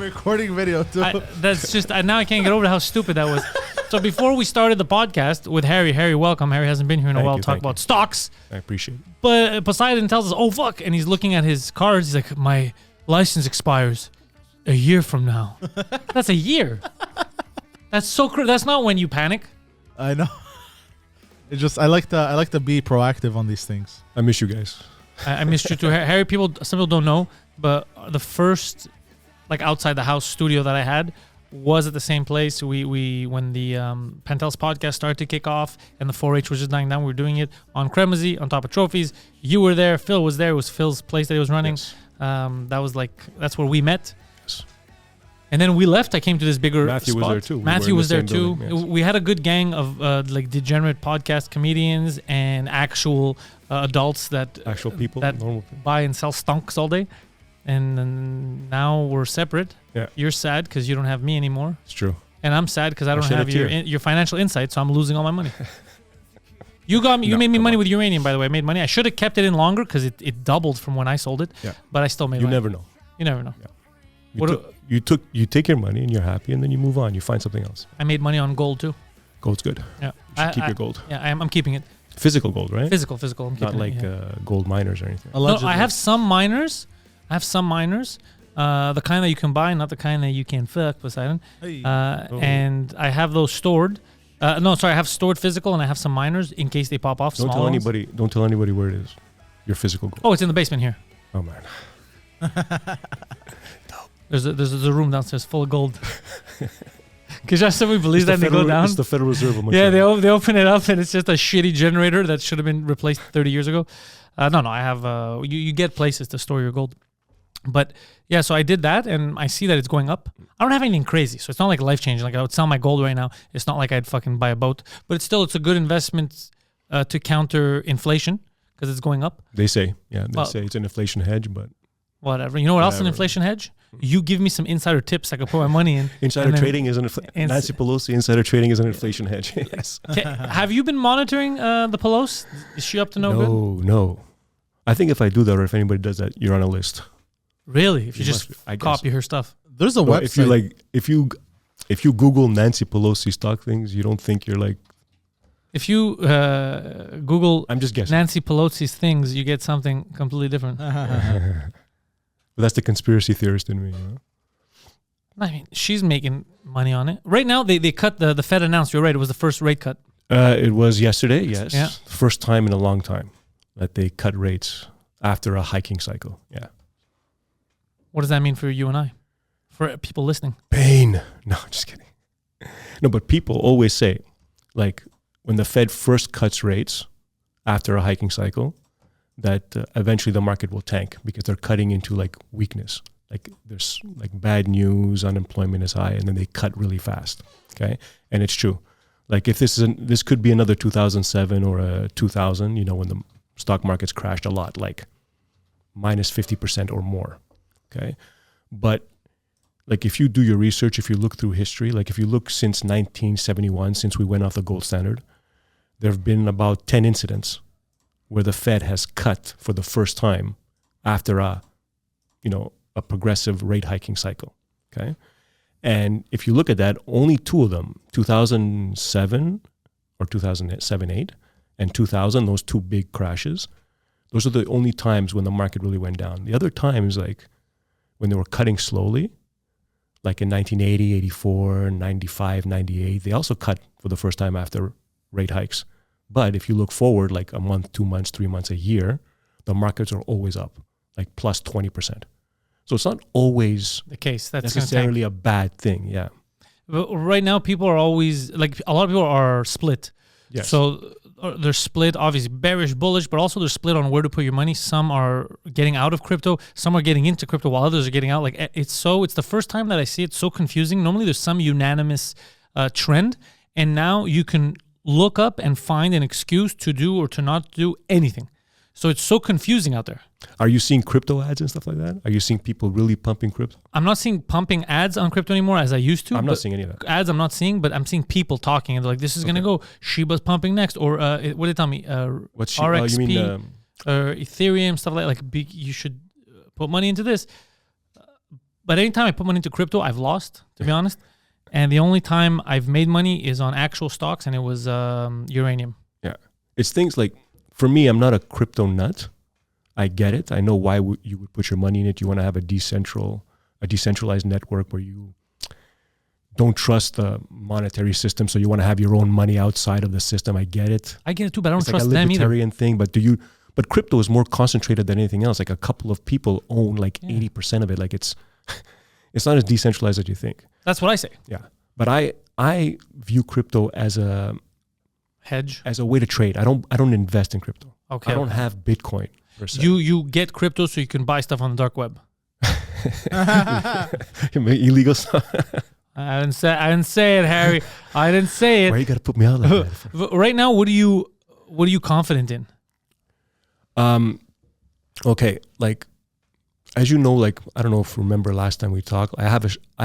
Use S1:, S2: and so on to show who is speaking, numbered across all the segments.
S1: recording video too.
S2: That's just now I can't get over how stupid that was. So before we started the podcast with Harry, welcome. Harry hasn't been here in a while. Talk about stocks.
S3: I appreciate it.
S2: But Poseidon tells us, "Oh fuck!" and he's looking at his cards. He's like, "My license expires a year from now." That's a year. That's so. That's not when you panic.
S1: I know. It just I like to be proactive on these things.
S3: I miss you guys.
S2: I missed you too, Harry. Some people don't know, but the first like outside the house studio that I had was at the same place. We when the Pantelis Podcast started to kick off and the 4-H was just dying down, we were doing it on Cremazy, on top of trophies. You were there. Phil was there. It was Phil's place that he was running.
S3: Yes.
S2: That's where we met. Yes. And then we left. I came to this bigger
S3: Matthew
S2: spot.
S3: Was there too.
S2: Matthew was there too.
S3: Building, yes.
S2: We had a good gang of like degenerate podcast comedians and actual adults that
S3: actual people
S2: that
S3: normal people.
S2: Buy and sell stonks all day. And then now we're separate.
S3: Yeah.
S2: You're sad because you don't have me anymore.
S3: It's true.
S2: And I'm sad because I don't have your financial insight, so I'm losing all my money. You got me. You made me money with uranium, by the way. I made money. I should have kept it in longer because it doubled from when I sold it.
S3: Yeah.
S2: But I still made money.
S3: You never know.
S2: You never know.
S3: Yeah. You take your money and you're happy, and then you move on. You find something else.
S2: I made money on gold too.
S3: Gold's good.
S2: Yeah.
S3: You should keep your gold.
S2: Yeah, I'm keeping it.
S3: Physical gold, right?
S2: Physical. I'm
S3: not like gold miners or anything.
S2: No, I have some miners. The kind that you can buy, not the kind that you can fuck, Poseidon.
S1: Hey.
S2: And I have those stored. I have stored physical, and I have some miners in case they pop off.
S3: Don't tell anybody where it is. Your physical gold.
S2: Oh, it's in the basement here.
S3: Oh man.
S2: There's a room downstairs full of gold. Because just somebody believes that and they go down.
S3: It's the Federal Reserve.
S2: Yeah, they open it up and it's just a shitty generator that should have been replaced 30 years ago. No, I have. You get places to store your gold. But yeah, so I did that and I see that it's going up. I don't have anything crazy, so it's not like life changing. Like I would sell my gold right now. It's not like I'd fucking buy a boat, but it's a good investment to counter inflation because it's going up.
S3: They say it's an inflation hedge, but
S2: whatever. You know what else is an inflation hedge? You give me some insider tips I could put my money in.
S3: Insider trading is Nancy Pelosi. Insider trading is an inflation hedge. Yes.
S2: Have you been monitoring the Pelosi? Is she up to no good?
S3: No. I think if I do that, or if anybody does that, you're on a list.
S2: Really? If you just copy her stuff.
S1: There's a website.
S3: If you Google Nancy Pelosi stock things, you don't think you're like.
S2: If you Google,
S3: I'm just guessing,
S2: Nancy Pelosi's things, you get something completely different.
S3: But that's the conspiracy theorist in me. You know?
S2: I mean, she's making money on it right now. They cut the Fed announced. You're right. It was the first rate cut.
S3: It was yesterday. Yes.
S2: Yeah.
S3: First time in a long time that they cut rates after a hiking cycle. Yeah.
S2: What does that mean for you and I? For people listening?
S3: Pain. No, just kidding. No, but people always say, like, when the Fed first cuts rates after a hiking cycle, that eventually the market will tank because they're cutting into like weakness. Like there's like bad news, unemployment is high, and then they cut really fast. Okay, and it's true. Like if this could be another 2007 or a 2000, you know, when the stock markets crashed a lot, like minus 50% or more. Okay, but like if you do your research, if you look through history, like if you look since 1971, since we went off the gold standard, there have been about 10 incidents where the Fed has cut for the first time after a progressive rate hiking cycle. Okay, and if you look at that, only two of them, 2007 or 2007-8 and 2000, those two big crashes, those are the only times when the market really went down. The other times, like when they were cutting slowly, like in 1980, 84, 95, 98, they also cut for the first time after rate hikes. But if you look forward, like a month, 2 months, 3 months, a year, the markets are always up, like plus 20%. So it's not always
S2: the case. That's
S3: necessarily a bad thing. Yeah.
S2: But right now, people are always like a lot of people are split.
S3: Yes.
S2: So they're split, obviously bearish, bullish, but also they're split on where to put your money. Some are getting out of crypto, some are getting into crypto, while others are getting out. Like it's the first time that I see it so confusing. Normally, there's some unanimous trend, and now you can look up and find an excuse to do or to not do anything. So it's so confusing out there.
S3: Are you seeing crypto ads and stuff like that? Are you seeing people really pumping crypto?
S2: I'm not seeing pumping ads on crypto anymore as I used to.
S3: I'm not seeing any of that.
S2: Ads I'm not seeing, but I'm seeing people talking and they're like, this is going to go. Shiba's pumping next. Or what did they tell me?
S3: What's
S2: RXP,
S3: you mean,
S2: Ethereum, stuff like that. Like you should put money into this. But anytime I put money into crypto, I've lost, to be honest. And the only time I've made money is on actual stocks, and it was uranium.
S3: Yeah. It's things like, for me, I'm not a crypto nut. I get it. I know why you would put your money in it. You want to have a decentralized network where you don't trust the monetary system, so you want to have your own money outside of the system. I get it.
S2: I get it too, but I don't
S3: It's
S2: trust
S3: like a
S2: them either.
S3: libertarian thing, but crypto is more concentrated than anything else. Like a couple of people own like 80% of it. Like it's not as decentralized as you think.
S2: That's what I say.
S3: Yeah. But I view crypto as a
S2: Hedge.
S3: as a way to trade. I don't invest in crypto.
S2: Okay.
S3: I don't have Bitcoin per se.
S2: You get crypto so you can buy stuff on the dark web.
S3: Illegal stuff.
S2: I didn't say it, Harry. I didn't say it.
S3: Why you gotta put me out like that?
S2: Right now, what are you confident in?
S3: Okay, like as you know, like I don't know if you remember last time we talked. I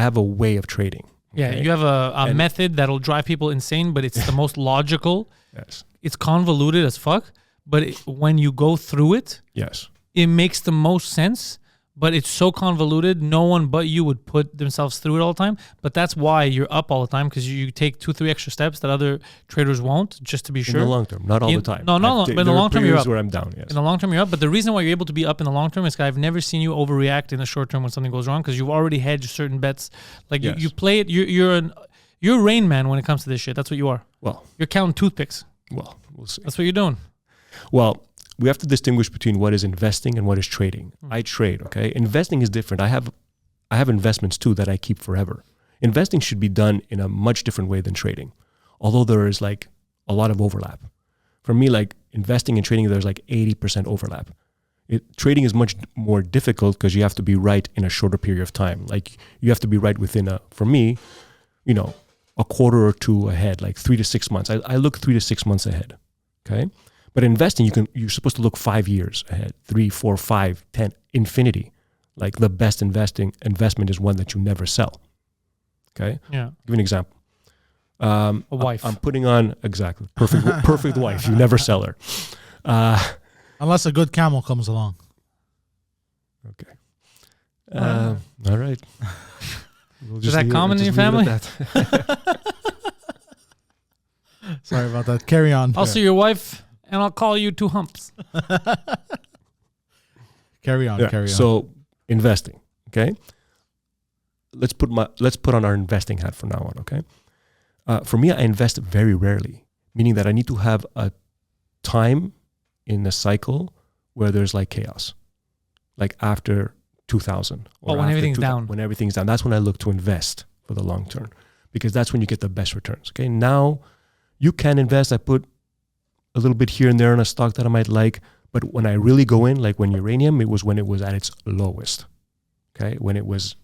S3: have a way of trading.
S2: Yeah,
S3: okay?
S2: you have a method that'll drive people insane, but it's the most logical.
S3: Yes.
S2: It's convoluted as fuck, but when you go through it,
S3: Yes.
S2: it makes the most sense. But it's so convoluted, no one but you would put themselves through it all the time. But that's why you're up all the time, because you take 2-3 extra steps that other traders won't, just to be sure.
S3: In the long term, not all the time.
S2: No, but in the long term you're up.
S3: Where I'm down. Yes.
S2: In the long term you're up. But the reason why you're able to be up in the long term is because I've never seen you overreact in the short term when something goes wrong, because you've already hedged certain bets. Like
S3: Yes.
S2: you play it. You're Rain Man when it comes to this shit. That's what you are.
S3: Well,
S2: You're counting toothpicks.
S3: we'll see.
S2: That's what you're doing.
S3: Well, we have to distinguish between what is investing and what is trading. I trade, okay? Investing is different. I have investments too that I keep forever. Investing should be done in a much different way than trading. Although there is like a lot of overlap. For me, like investing and trading, there's like 80% overlap. Trading is much more difficult because you have to be right in a shorter period of time. Like you have to be right within for me, a quarter or two ahead, like 3 to 6 months. I look 3 to 6 months ahead, okay? But investing, you're supposed to look 5 years ahead, 3, 4, 5, 10, infinity. Like the best investment is one that you never sell. Okay?
S2: Yeah.
S3: Give you an example.
S2: A wife.
S3: I'm putting on, exactly, perfect wife. You never sell her.
S1: Unless a good camel comes along.
S3: Okay. All right. We'll
S2: Is that common in your family?
S1: Sorry about that. Carry on.
S2: I'll see your wife and I'll call you 2 humps.
S1: Carry on.
S3: Yeah.
S1: Carry on.
S3: So investing, okay? Let's put on our investing hat from now on, okay? For me, I invest very rarely, meaning that I need to have a time in the cycle where there's like chaos, like after 2000. Or
S2: when everything's down.
S3: When everything's down. That's when I look to invest for the long term, because that's when you get the best returns, okay? Now, you can invest. I put a little bit here and there in a stock that I might like, but when I really go in, like when uranium, it was when it was at its lowest, okay? When it was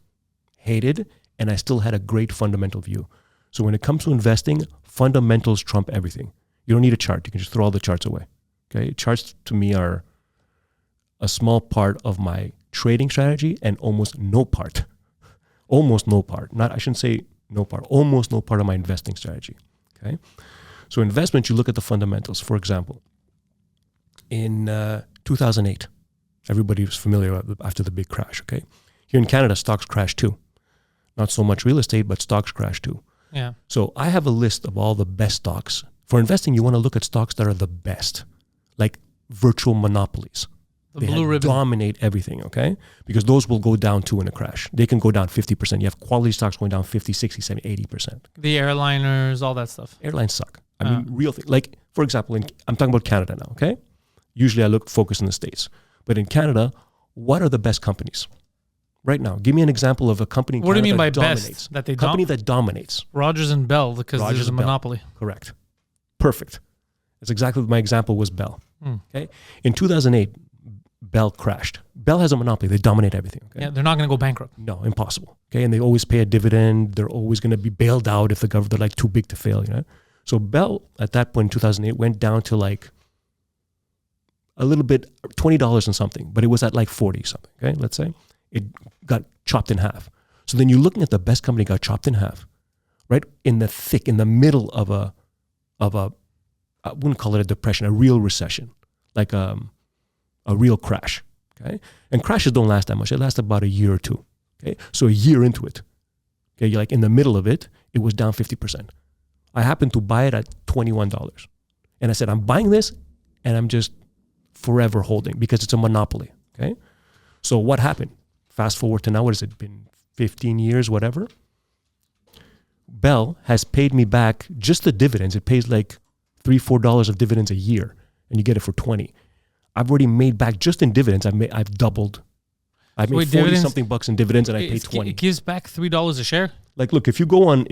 S3: hated, and I still had a great fundamental view. So when it comes to investing, fundamentals trump everything. You don't need a chart. You can just throw all the charts away, okay? Charts to me are a small part of my trading strategy and almost no part of my investing strategy, okay? So investment, you look at the fundamentals. For example, in 2008, everybody was familiar after the big crash, okay? Here in Canada, stocks crashed too. Not so much real estate, but stocks crashed too.
S2: Yeah.
S3: So I have a list of all the best stocks. For investing, you want to look at stocks that are the best, like virtual monopolies.
S2: The blue ribbon.
S3: Dominate everything, okay? Because those will go down too in a crash. They can go down 50%. You have quality stocks going down 50, 60, 70, 80%.
S2: The airliners, all that stuff.
S3: Airlines suck. I mean, real thing. Like, for example, I'm talking about Canada now, okay? Usually I focus in the States. But in Canada, what are the best companies? Right now, give me an example of a company in
S2: What do you
S3: Canada
S2: mean by
S3: that dominates.
S2: best? That they
S3: Company that dominates.
S2: Rogers and Bell, because
S3: Rogers
S2: there's a
S3: and Bell.
S2: monopoly.
S3: Correct. Perfect. That's exactly what my example was Bell.
S2: Hmm.
S3: Okay. In 2008, Bell crashed. Bell has a monopoly. They dominate everything. Okay?
S2: Yeah, they're not going to go bankrupt.
S3: No, impossible. Okay. And they always pay a dividend. They're always going to be bailed out if the government, they're like too big to fail, you know? So Bell at that point in 2008 went down to like a little bit, $20 and something, but it was at like 40 something. Okay. Let's say it got chopped in half. So then you're looking at the best company got chopped in half, right? In the middle of a, I wouldn't call it a depression, a real recession, like a real crash, okay? And crashes don't last that much. They last about a year or two, Okay, so a year into it, okay, you're like in the middle of it, it was down 50%. I happened to buy it at $21. And I said, I'm buying this and I'm just forever holding because it's a monopoly. Okay. So what happened? Fast forward to now, what has it been? 15 years, whatever. Bell has paid me back just the dividends. It pays like $3-4 of dividends a year and you get it for 20. I've already made back just in dividends. I've doubled. I've made 40 something bucks in dividends and I paid 20.
S2: It gives back $3 a share.
S3: Like, look, if you go on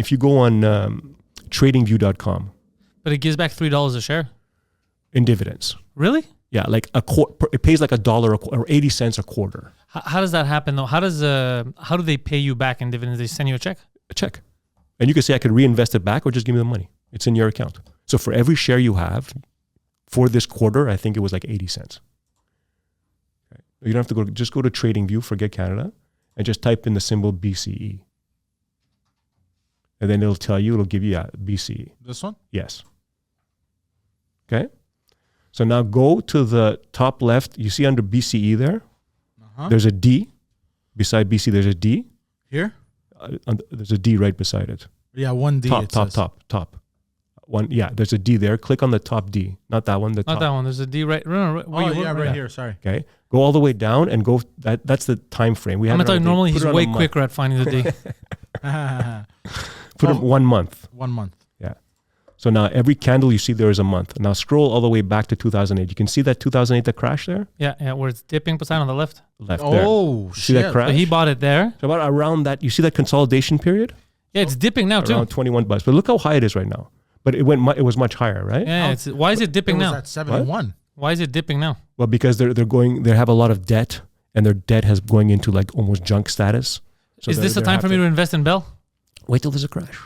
S3: tradingview.com.
S2: But it gives back $3 a share
S3: in dividends.
S2: Really?
S3: Yeah, like it pays like $1 or 80 cents a quarter.
S2: How does that happen though? How do they pay you back in dividends? They send you a check?
S3: A check. And you can say I could reinvest it back or just give me the money. It's in your account. So for every share you have for this quarter, I think it was like 80 cents. Okay. You don't have to just go to TradingView, forget Canada, and just type in the symbol BCE. And then it'll give you BCE.
S1: This one?
S3: Yes. Okay. So now go to the top left. You see under BCE there? There's a D. Beside BC, there's a D.
S1: Here?
S3: There's a D right beside it.
S1: Yeah, one D.
S3: Top. One. Yeah, there's a D there. Click on the top D. Not that one.
S2: Not that one. There's a D right.
S1: Right here. Sorry.
S3: Okay. Go all the way down and go. That's the time frame.
S2: I'm telling you, normally he's way quicker at finding the D.
S3: Put it 1 month.
S1: 1 month.
S3: Yeah. So now every candle you see there is a month. Now scroll all the way back to 2008. You can see that 2008 that crash there?
S2: Yeah, where it's dipping beside on the left.
S3: Left
S1: there.
S3: Oh, see that crash?
S2: So he bought it there.
S3: So about around that, you see that consolidation period?
S2: Yeah, it's dipping now too.
S3: Around 21 bucks. But look how high it is right now. But it was much higher, right?
S2: Yeah. Why is it dipping now?
S1: At 71.
S2: Why is it dipping now?
S3: Well, because they have a lot of debt, and their debt has going into like almost junk status. So
S2: is this the time for me to invest in Bell?
S3: Wait till there's a crash.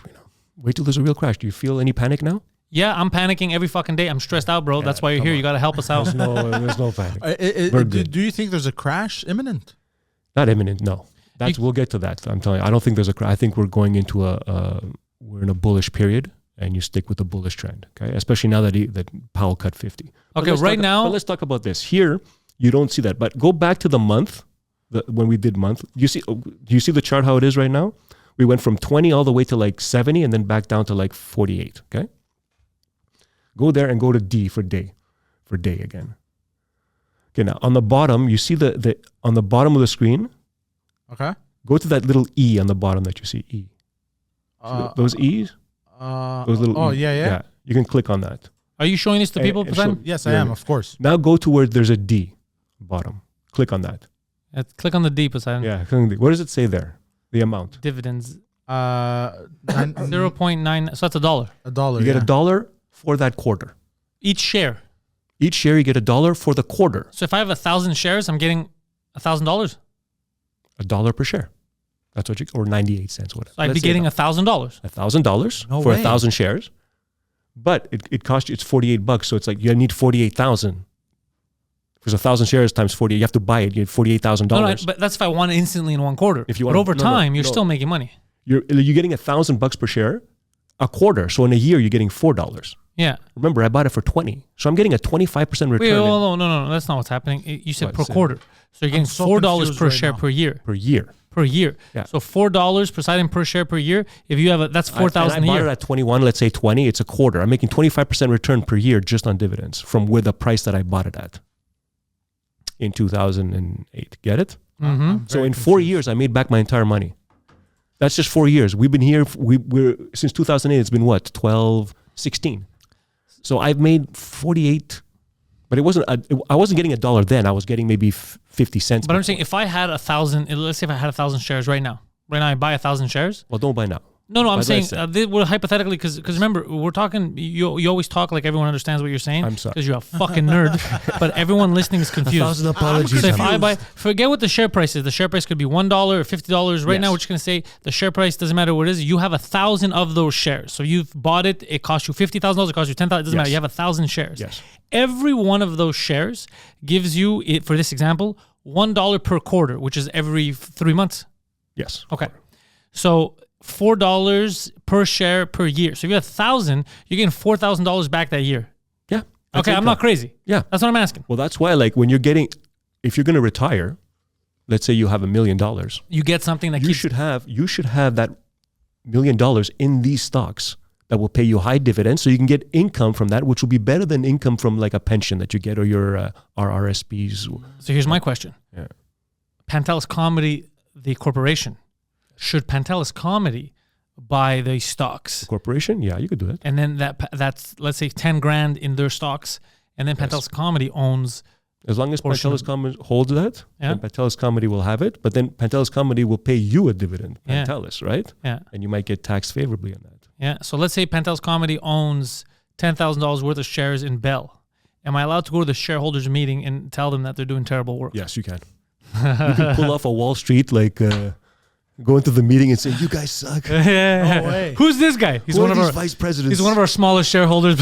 S3: Wait till there's a real crash. Do you feel any panic now?
S2: Yeah, I'm panicking every fucking day. I'm stressed out, bro. That's why you're here. You got to help us out.
S3: There's no panic.
S1: Do you think there's a crash imminent?
S3: Not imminent, no. We'll get to that. I'm telling you, I don't think there's a crash. I think we're going into we're in a bullish period, and you stick with the bullish trend. Okay, especially now that Powell cut 50.
S2: Okay, now.
S3: But let's talk about this. Here, you don't see that. But go back to the month, when we did month. Do you see the chart how it is right now? We went from 20 all the way to like 70 and then back down to like 48, okay? Go there and go to D for day again. Okay, now on the bottom, you see the on the bottom of the screen.
S1: Okay.
S3: Go to that little E on the bottom that you see, E. Those E's? Those little E's. Yeah. You can click on that.
S2: Are you showing this to people?
S1: Yes, I am, of course.
S3: Now go to where there's a D bottom. Click on that.
S2: Click on the D, Poseidon.
S3: Yeah. What does it say there? The amount.
S2: Dividends. 0.9. So that's $1.
S1: $1.
S3: You get $1 for that quarter.
S2: Each share.
S3: Each share you get $1 for the quarter.
S2: So if I have 1,000 shares, I'm getting $1,000.
S3: $1 per share. That's what or 98 cents, whatever.
S2: So I'd be getting $1,000.
S3: $1,000 for 1,000 shares. But it costs you, it's $48. So it's like you need 48,000. Because 1,000 shares times 40, you have to buy it. You get $48,000.
S2: No, but that's if I want it instantly in one quarter. But over time, you're still making money.
S3: You're getting $1,000 per share a quarter. So in a year, you're getting $4.
S2: Yeah.
S3: Remember, I bought it for 20. So I'm getting a 25% return.
S2: Wait, no. That's not what's happening. You said per quarter. So you're getting $4 per share per year.
S3: Per year.
S2: Yeah. So $4 Poseidon per share per year. If you have that's 4,000 a year.
S3: I bought it at 21, let's say 20, it's a quarter. I'm making 25% return per year just on dividends from where the price that I bought it at in 2008. Get it?
S2: Mm-hmm.
S3: So in 4 years, I made back my entire money. That's just 4 years. We've been here, we're since 2008, it's been what, 12, 16. So I've made 48, but I wasn't getting $1 then. I was getting maybe 50 cents.
S2: But I'm saying if I had 1,000, let's say if I had 1,000 shares right now I buy 1,000 shares.
S3: Well, don't buy now.
S2: No, I'm saying we're hypothetically because remember we're talking. You always talk like everyone understands what you're saying.
S3: I'm sorry
S2: because you're a fucking nerd. But everyone listening is confused.
S3: 1,000 apologies.
S2: So if I buy, forget what the share price is. The share price could be $1 or $50. Right now, we're just gonna say the share price doesn't matter what it is. You have 1,000 of those shares. So you've bought it. It cost you $50,000. It cost you $10,000. It doesn't matter. You have 1,000 shares.
S3: Yes.
S2: Every one of those shares gives you, for this example, $1 per quarter, which is every 3 months.
S3: Yes.
S2: Okay. So $4 per share per year. So if you have 1,000, you're getting $4,000 back that year.
S3: Yeah.
S2: Okay, I'm not crazy.
S3: Yeah.
S2: That's what I'm asking.
S3: Well, that's why, like, if you're going to retire, let's say you have $1 million.
S2: You get something that
S3: You should have that $1 million in these stocks that will pay you high dividends, so you can get income from that, which will be better than income from like a pension that you get or your RRSPs.
S2: So here's my question.
S3: Yeah.
S2: Pantelis Comedy, the corporation, should Pantelis Comedy buy the stocks?
S3: Corporation? Yeah, you could do that.
S2: And then that's, let's say, 10 grand in their stocks. And then Pantelis Comedy owns...
S3: As long as Pantelis Comedy holds that,
S2: Yeah.
S3: then Pantelis Comedy will have it. But then Pantelis Comedy will pay you a dividend,
S2: Yeah.
S3: Pantelis, right?
S2: Yeah.
S3: And you might get taxed favorably on that.
S2: Yeah. So let's say Pantelis Comedy owns $10,000 worth of shares in Bell. Am I allowed to go to the shareholders meeting and tell them that they're doing terrible work?
S3: Yes, you can. You can pull off a Wall Street, like go into the meeting and say, "You guys suck."
S2: Yeah.
S1: No way.
S2: Who's this guy? He's
S3: Who
S2: one
S3: are
S2: of
S3: these
S2: our
S3: vice presidents.
S2: He's one of our smallest shareholders.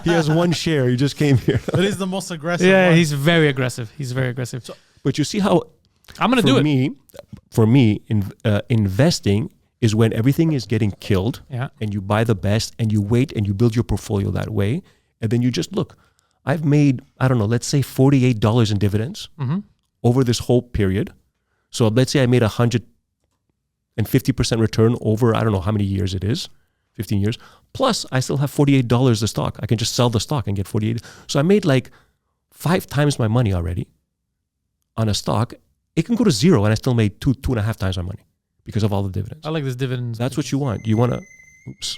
S3: He has one share. He just came here.
S1: But he's the most aggressive.
S2: Yeah,
S1: one.
S2: he's very aggressive. He's very aggressive.
S3: But you see how
S2: I'm gonna do it.
S3: For me, investing is when everything is getting killed,
S2: Yeah.
S3: and you buy the best, and you wait, and you build your portfolio that way, and then you just look. I've made, I don't know, let's say $48 in dividends over this whole period. So let's say I made 150% return over, I don't know how many years it is, 15 years. Plus, I still have $48 the stock. I can just sell the stock and get 48. So I made like 5 times my money already on a stock. It can go to zero, and I still made 2.5 times my money because of all the dividends.
S2: I like this dividends.
S3: That's what you want. You want to, oops.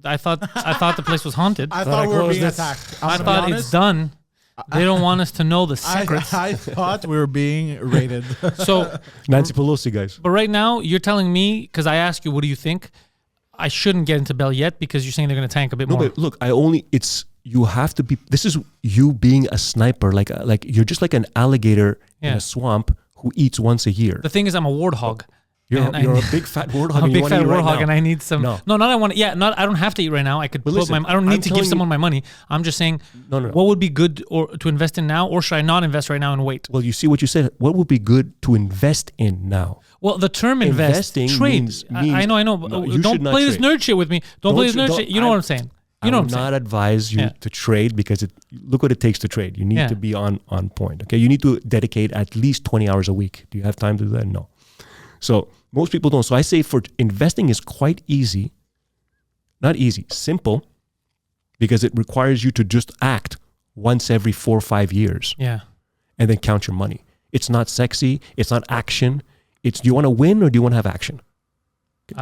S2: I thought the place was haunted.
S1: I thought we were being
S3: closed it.
S1: attacked.
S2: I thought it's done. They don't want us to know the secrets.
S1: I thought we were being raided.
S2: So,
S3: Nancy Pelosi, guys.
S2: but right now you're telling me, because I asked you, what do you think? I shouldn't get into Bell yet because you're saying they're going to tank a bit
S3: No,
S2: more.
S3: but look, you have to be, this is you being a sniper, like you're just like an alligator in
S2: Yeah.
S3: a swamp who eats once a year.
S2: The thing is, I'm a warthog.
S3: You're
S2: and
S3: a big fat warthog.
S2: I'm a
S3: and you
S2: big
S3: wanna
S2: fat
S3: eat right
S2: warthog,
S3: now.
S2: and I need some.
S3: No.
S2: Not I want. Yeah, not. I don't have to eat right now. I could
S3: But
S2: put
S3: listen,
S2: my. I don't
S3: I'm
S2: need to give
S3: telling
S2: someone
S3: you-
S2: my money. I'm just saying.
S3: No.
S2: What would be good or to invest in now, or should I not invest right now and wait?
S3: Well, you see what you said. What would be good to invest in now?
S2: Well, the term invest,
S3: Investing
S2: trade.
S3: means-
S2: I know. But
S3: No, you
S2: don't
S3: should not
S2: play this
S3: trade.
S2: nerd shit with me. Don't play this nerd shit. You know what I'm saying. You know
S3: I
S2: what
S3: would
S2: I'm saying.
S3: not advise you
S2: Yeah.
S3: to trade because look what it takes to trade. You need
S2: Yeah.
S3: to be on point. Okay, you need to dedicate at least 20 hours a week. Do you have time to do that? No. So most people don't. So I say for investing is quite easy. Not easy, simple, because it requires you to just act once every 4 or 5 years
S2: Yeah.
S3: and then count your money. It's not sexy. It's not action. It's, do you want to win or do you want to have action?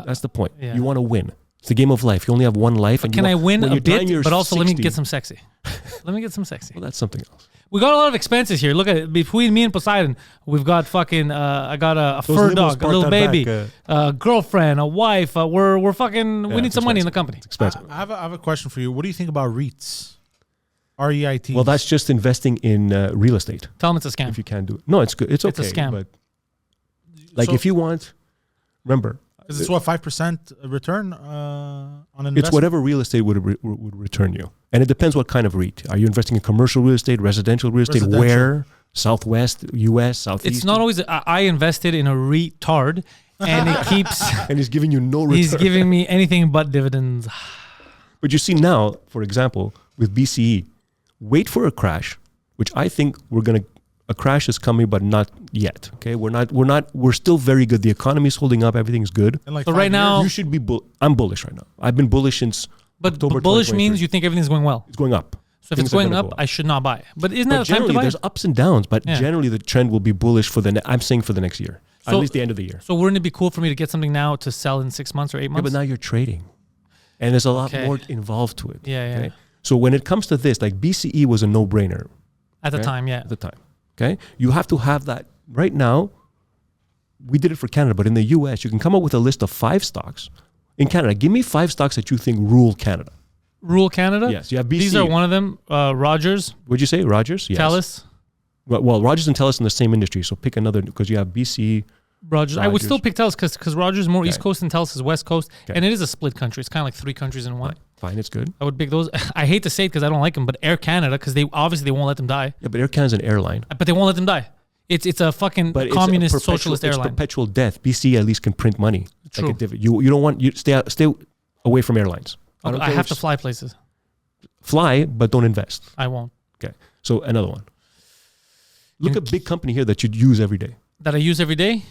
S3: That's the point.
S2: yeah.
S3: You want to win. It's the game of life. You only have one life. And
S2: Can I win
S3: when
S2: a
S3: you're done,
S2: bit?
S3: you're
S2: But also, let me
S3: 60.
S2: get some sexy. Let me get some sexy.
S3: Well, that's something else.
S2: We got a lot of expenses here. Look at it. Between me and Poseidon, we've got fucking. I got a
S3: Those
S2: fur
S3: limos
S2: dog, a
S3: parked
S2: little
S3: out
S2: baby,
S3: back,
S2: a girlfriend, a wife. We're fucking. We
S3: Yeah,
S2: need
S3: it's
S2: some money in the
S3: expensive.
S2: company.
S3: It's expensive.
S1: I have a question for you. What do you think about REITs? REITs.
S3: Well, that's just investing in real estate.
S2: Tell them it's a scam.
S3: If you can do it. No, it's good. It's
S2: It's a
S3: okay.
S2: scam.
S3: But like
S1: So-
S3: if you want, remember,
S1: Is this what 5% return on investment?
S3: it's whatever real estate would return you. And it depends what kind of REIT. Are you investing in commercial real estate, residential real estate?
S1: Residential.
S3: Where? Southwest, US, Southeast?
S2: It's not always. I invested in a retard, and it keeps.
S3: And he's giving you no return.
S2: He's giving me anything but dividends.
S3: But you see now, for example, with BCE, wait for a crash, which I think a crash is coming, but not yet. Okay, we're still very good. The economy is holding up. Everything's good.
S1: In like
S2: So
S1: 5
S2: right
S1: years?
S2: now-
S3: You should be. I'm bullish right now. I've been bullish since
S2: But
S3: October
S2: bullish
S3: 2023.
S2: means you think everything's going well.
S3: It's going up.
S2: So if
S3: Things
S2: it's
S3: are
S2: going
S3: gonna
S2: up,
S3: go
S2: I should not buy. But isn't that
S3: But
S2: the time to
S3: generally,
S2: buy?
S3: there's ups and downs. But
S2: Yeah.
S3: generally, the trend will be bullish for I'm saying for the next year, at
S2: So-
S3: least the end of the year.
S2: So wouldn't it be cool for me to get something now to sell in 6 months or 8
S3: Yeah,
S2: months?
S3: but now you're trading, and there's a lot
S2: Okay.
S3: more involved to it.
S2: Yeah.
S3: Okay? So when it comes to this, like BCE was a no-brainer
S2: At the
S3: Okay.
S2: time, yeah.
S3: at the time. Okay, you have to have that right now. We did it for Canada, but in the US, you can come up with a list of 5 stocks. In Canada, give me 5 stocks that you think rule Canada.
S2: Rule Canada.
S3: Yes, you have BCE.
S2: These are one of them. Rogers,
S3: Would you say Rogers? Yes.
S2: Telus,
S3: Well, Rogers and Telus in the same industry, so pick another because you have BCE.
S2: Rogers. I would
S3: Rogers.
S2: still pick Telus because Rogers is more
S3: Okay.
S2: East Coast and Telus is West Coast,
S3: Okay.
S2: and it is a split country. It's kind of like 3 countries in one.
S3: Fine, it's good.
S2: I would pick those. I hate to say it because I don't like them, but Air Canada because they won't let them die.
S3: Yeah, but Air Canada's an airline.
S2: But they won't let them die. It's a fucking
S3: But
S2: communist
S3: it's a perpetual,
S2: socialist airline.
S3: It's perpetual death. BCE at least can print money.
S2: True.
S3: You don't want stay away from airlines.
S2: I
S3: don't
S2: have
S3: care
S2: to
S3: which-
S2: fly places.
S3: fly, but don't invest.
S2: I won't.
S3: Okay. So another one. Look at big company here that you'd use every day.
S2: that I use every day.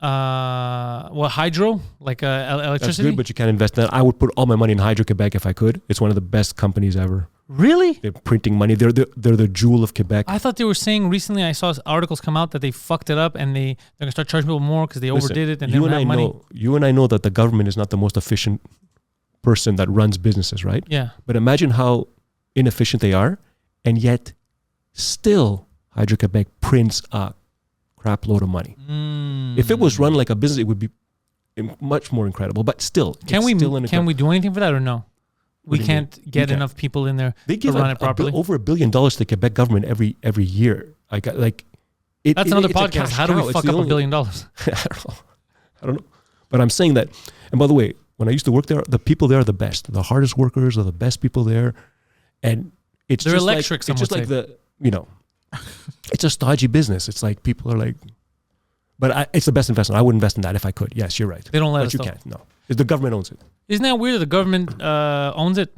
S2: Hydro, like
S3: That's
S2: electricity.
S3: good, but you can't invest in that. I would put all my money in Hydro-Quebec if I could. It's one of the best companies ever.
S2: Really?
S3: They're printing money. They're the jewel of Quebec.
S2: I thought they were saying recently. I saw articles come out that they fucked it up and they're gonna start charging people more because they overdid it and they don't have money.
S3: You and I know that the government is not the most efficient person that runs businesses, right?
S2: Yeah.
S3: But imagine how inefficient they are, and yet still Hydro-Quebec prints a crap load of money. If it was run like a business, it would be much more incredible. But still,
S2: can we do anything for that or no? We can't get enough people in there
S3: they give
S2: to run it properly.
S3: Over $1 billion to the Quebec government every year. That's
S2: another podcast. How do we fuck up $1 billion?
S3: I don't know. But I'm saying that. And by the way, when I used to work there, the people there are the best. The hardest workers are the best people there. And they're just
S2: electric.
S3: It's just like it's a stodgy business. It's like people are like, but it's the best investment. I would invest in that if I could. Yes, you're right.
S2: They don't let us.
S3: But you can't. No, the government owns it.
S2: Isn't that weird that the government owns it?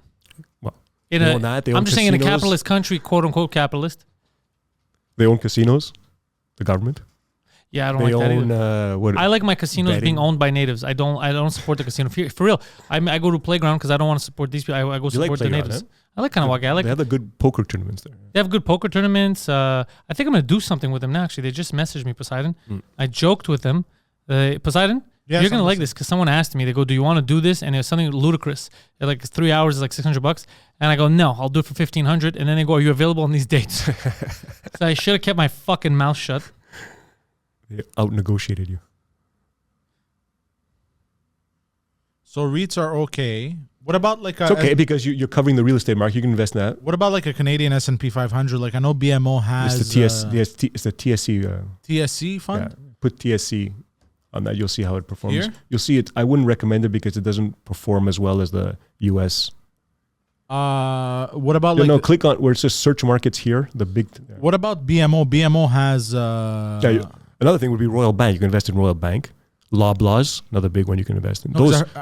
S3: Well,
S2: I'm just saying in a capitalist country, quote unquote capitalist.
S3: They own casinos. The government.
S2: Yeah, I don't like that either. I like my casinos
S3: betting.
S2: being owned by natives. I don't support the casino. For real, I go to Playground because I don't want to support these people. I go support the natives.
S3: Huh?
S2: I like Kanawake.
S3: They have the good poker tournaments there.
S2: They have good poker tournaments. I think I'm going to do something with them now, actually. They just messaged me, Poseidon. I joked with them. Poseidon, you're going to like this because someone asked me. They go, do you want to do this? And it was something ludicrous. They're like, 3 hours is like $600. And I go, no, I'll do it for $1,500. And then they go, are you available on these dates? So I should have kept my fucking mouth shut.
S3: They out-negotiated you.
S1: So REITs are okay. What about like
S3: it's okay because you're covering the real estate market. You can invest in that.
S1: What about like a Canadian S&P 500? Like I know BMO has
S3: it's the TSC.
S1: TSC fund.
S3: Yeah, put TSC on that. You'll see how it performs.
S1: Here?
S3: You'll see it. I wouldn't recommend it because it doesn't perform as well as the US.
S1: What about
S3: click on where it says search markets here. The big.
S1: What about BMO? BMO has.
S3: Another thing would be Royal Bank. You can invest in Royal Bank. Loblaws, another big one you can invest in.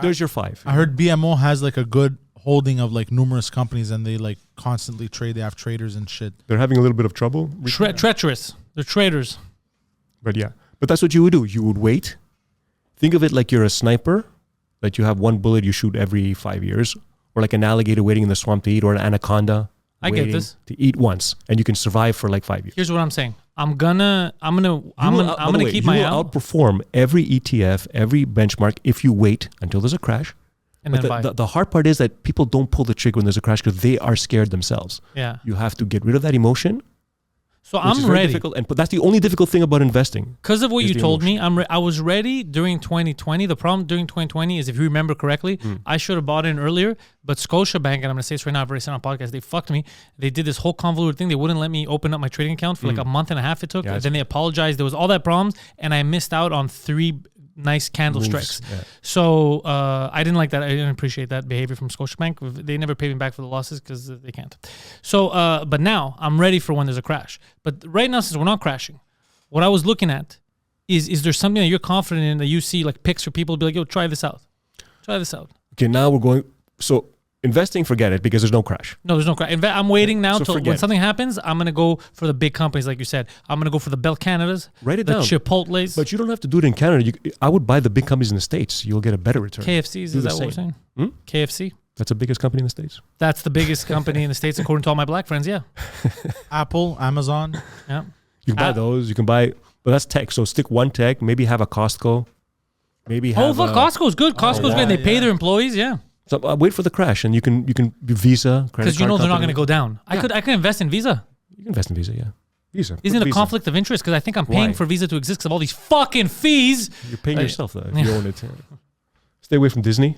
S3: There's your 5.
S1: I heard BMO has like a good holding of like numerous companies and they like constantly trade. They have traders and shit.
S3: They're having a little bit of trouble.
S2: Treacherous. They're traders.
S3: But that's what you would do. You would wait. Think of it like you're a sniper, that you have one bullet you shoot every 5 years, or like an alligator waiting in the swamp to eat, or an anaconda
S2: get this.
S3: To eat once, and you can survive for like 5 years.
S2: Here's what I'm saying. I'm gonna keep my
S3: You will outperform every ETF, every benchmark if you wait until there's a crash.
S2: And then buy.
S3: The hard part is that people don't pull the trigger when there's a crash because they are scared themselves.
S2: Yeah.
S3: You have to get rid of that emotion.
S2: So I'm ready.
S3: But that's the only difficult thing about investing.
S2: Because of what you told me, I was ready during 2020. The problem during 2020 is, if you remember correctly, I should have bought in earlier, but Scotiabank, and I'm going to say this right now, I've already said on a podcast, they fucked me. They did this whole convoluted thing. They wouldn't let me open up my trading account for like a month and a half it took. Then they apologized. There was all that problems, and I missed out on 3 nice candle strikes. Yeah. So I didn't like that. I didn't appreciate that behavior from Scotiabank. They never paid me back for the losses because they can't. So, but now I'm ready for when there's a crash. But right now, since we're not crashing, what I was looking at is there something that you're confident in that you see like picks for people to be like, yo, try this out. Try this out.
S3: Okay, now we're going. So investing, forget it because there's no crash.
S2: No, there's no crash. I'm waiting now till when something happens, I'm going to go for the big companies like you said. I'm going to go for the Bell Canadas,
S3: Write it
S2: the
S3: down.
S2: Chipotles.
S3: But you don't have to do it in Canada. I would buy the big companies in the States. You'll get a better return.
S2: KFCs, is that what we're saying? KFC?
S3: That's the biggest company in the States.
S2: That's the biggest company in the States according to all my black friends, yeah.
S1: Apple, Amazon.
S2: Yeah.
S3: You can buy those. You can buy, but that's tech. So stick one tech, maybe have a Costco. Maybe have
S2: Costco's good. Costco's good. They pay their employees, yeah.
S3: So wait for the crash, and you can Visa, credit card.
S2: Because you know they're not going to go down.
S3: Yeah.
S2: I could invest in Visa.
S3: You can invest in Visa, yeah. Visa.
S2: Isn't it a conflict of interest? Because I think I'm paying for Visa to exist because of all these fucking fees.
S3: You're paying yourself though if you own it. Stay away from Disney.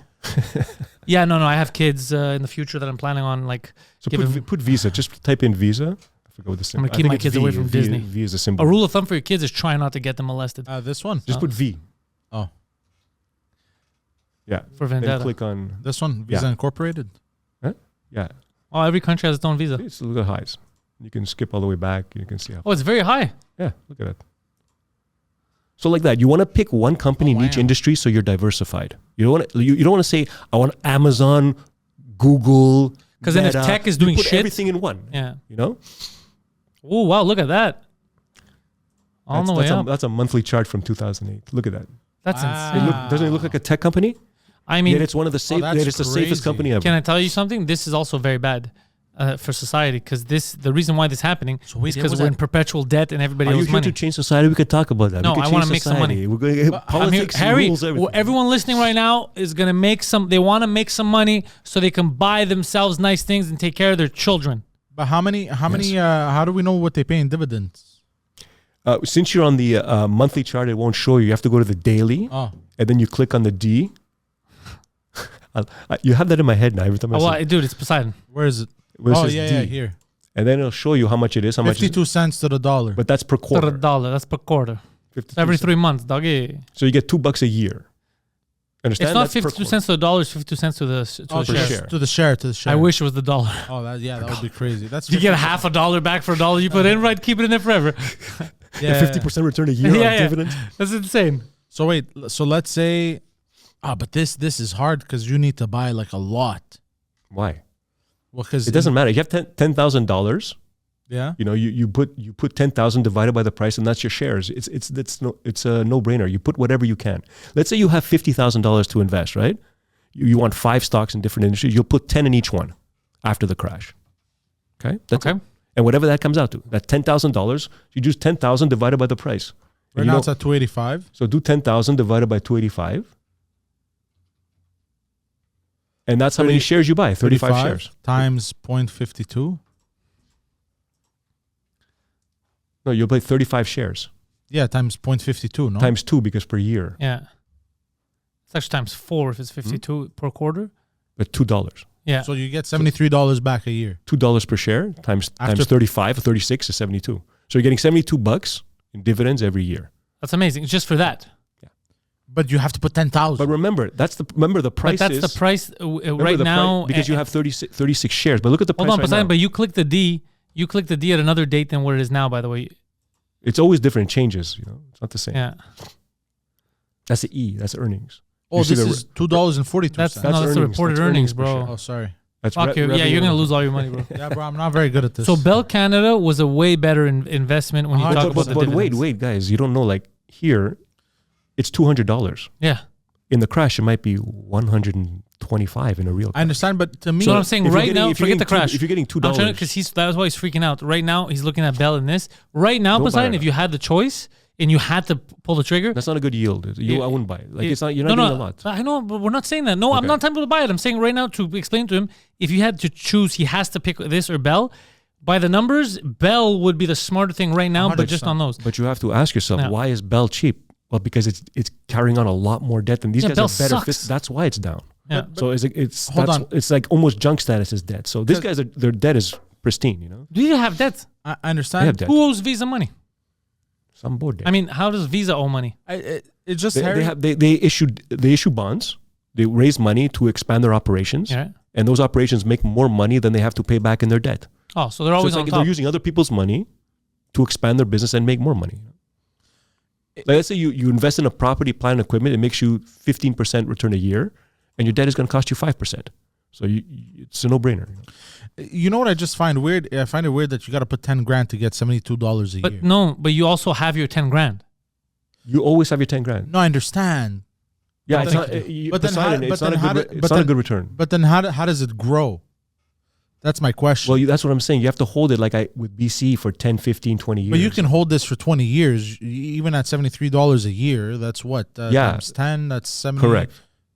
S2: Yeah, no. I have kids in the future that I'm planning on like.
S3: So put Visa. Just type in Visa. I forgot what the symbol.
S2: I'm gonna keep my kids away from Disney.
S3: V is a symbol.
S2: A rule of thumb for your kids is try not to get them molested.
S1: This one.
S3: Just put V.
S1: Oh.
S3: Yeah.
S2: For Vendetta.
S3: Then click on
S1: this one. Visa Incorporated.
S3: Huh? Yeah.
S2: Oh, every country has its own Visa.
S3: It's a little highs. You can skip all the way back. You can see how.
S2: Oh, it's very high.
S3: Yeah. Look at that. So like that, you want to pick one company in each industry so you're diversified. You don't want to say I want Amazon, Google,
S2: because then if tech is doing
S3: put
S2: shit,
S3: everything in one.
S2: Yeah.
S3: You know.
S2: Oh wow! Look at that. On the way up.
S3: That's a monthly chart from 2008. Look at that.
S2: That's insane.
S3: Doesn't it look like a tech company?
S2: I mean,
S3: Yet it's one of the it's the safest company ever.
S2: Can I tell you something? This is also very bad for society because the reason why this is happening is because we're in perpetual debt and everybody owes money.
S3: Are you here to change society? We could talk about that.
S2: No, I want to make some money.
S3: We're going to politics,
S2: Harry,
S3: rules, everything.
S2: Everyone listening right now is going to make some. They want to make some money so they can buy themselves nice things and take care of their children.
S1: But how many? How do we know what they pay in dividends?
S3: Since you're on the monthly chart, it won't show you. You have to go to the daily, and then you click on the D. You have that in my head now. Every time I say,
S2: dude, it's Poseidon.
S1: Where is it? Here.
S3: And then it'll show you how much it is.
S1: 52 cents to the dollar.
S3: But that's per quarter.
S2: To the dollar. That's per quarter. Every 3 months, doggy.
S3: So you get $2 a year. Understand?
S2: It's not 52 cents to the dollar. It's 52 cents to the share.
S1: To the share.
S2: I wish it was the dollar.
S1: Oh, that would be crazy. That's
S2: you get half a dollar back for a dollar you put in, right? Keep it in there forever.
S3: Yeah, 50% return a year on dividends.
S2: That's insane.
S1: So wait, let's say, but this is hard because you need to buy like a lot.
S3: Why?
S1: Well, because
S3: it doesn't matter. You have $10,000.
S1: Yeah.
S3: You know, you put 10,000 divided by the price, and that's your shares. It's a no-brainer. You put whatever you can. Let's say you have $50,000 to invest, right? You want 5 stocks in different industries. You'll put 10 in each one after the crash. Okay. That's it. And whatever that comes out to, that $10,000, you do 10,000 divided by the price.
S1: Right now it's at 285.
S3: So do 10,000 divided by 285. And that's how many shares you buy, 35 shares.
S1: Times 0.52.
S3: No, you'll buy 35 shares.
S1: Yeah, times 0.52, no?
S3: Times 2 because per year.
S2: Yeah. It's actually times 4 if it's 52 per quarter.
S3: But $2.
S2: Yeah.
S1: So you get $73 back a year.
S3: $2 per share times 35 or 36 is 72. So you're getting $72 in dividends every year.
S2: That's amazing. Just for that.
S3: Yeah.
S1: But you have to put 10,000.
S3: But remember the price.
S2: But that's the price right now
S3: because you have 36 shares. But look at the price. Hold on,
S2: Poseidon, but you click the D. You click the D at another date than what it is now. By the way,
S3: it's always different. It changes. You know, it's not the same.
S2: Yeah.
S3: That's the E. That's earnings.
S1: Oh, this is $2.42.
S2: That's the reported earnings, bro.
S1: Oh, sorry.
S3: That's
S2: Fuck you. Yeah, you're gonna lose all your money, bro.
S1: Yeah, bro. I'm not very good at this.
S2: So Bell Canada was a way better investment when you talk about the dividends.
S3: But wait, guys, you don't know. Like here, it's $200.
S2: Yeah.
S3: In the crash, it might be $125 in a real crash.
S1: I understand, but to me,
S2: so what I'm saying right now, forget the crash.
S3: If you're getting $2,
S2: because that's why he's freaking out. Right now, he's looking at Bell in this. Right now, Poseidon, if you had the choice and you had to pull the trigger,
S3: that's not a good yield. I wouldn't buy it. Like it's not. You're not getting a lot.
S2: I know, but we're not saying that. No, okay. I'm not telling people to buy it. I'm saying right now to explain to him, if you had to choose, he has to pick this or Bell. By the numbers, Bell would be the smarter thing right now, 100%. But just on those.
S3: But you have to ask yourself, why is Bell cheap? Well, because it's carrying on a lot more debt than these guys
S2: Bell
S3: are better. That's why it's down. Yeah. So it's like almost junk status is debt. So these guys their debt is pristine. You know.
S2: Do you have debt?
S1: I understand.
S2: Who owes Visa money?
S3: Some board debt.
S2: I mean, how does Visa owe money?
S1: It's just
S3: they issue bonds. They raise money to expand their operations, and those operations make more money than they have to pay back in their debt.
S2: Oh, so they're always on top.
S3: They're using other people's money to expand their business and make more money. Like let's say you invest in a property, plant, and equipment. It makes you 15% return a year, and your debt is going to cost you 5%. So it's a no-brainer.
S1: You know what I just find weird? I find it weird that you got to put $10,000 to get $72 a year.
S2: No, but you also have your $10,000.
S3: You always have your $10,000.
S1: No, I understand.
S3: Yeah, it's not a good return.
S1: But then how does it grow? That's my question.
S3: Well, that's what I'm saying. You have to hold it with BC for 10, 15, 20 years.
S1: But you can hold this for 20 years, even at $73 a year. That's what? Times 10, that's 70.
S3: Correct.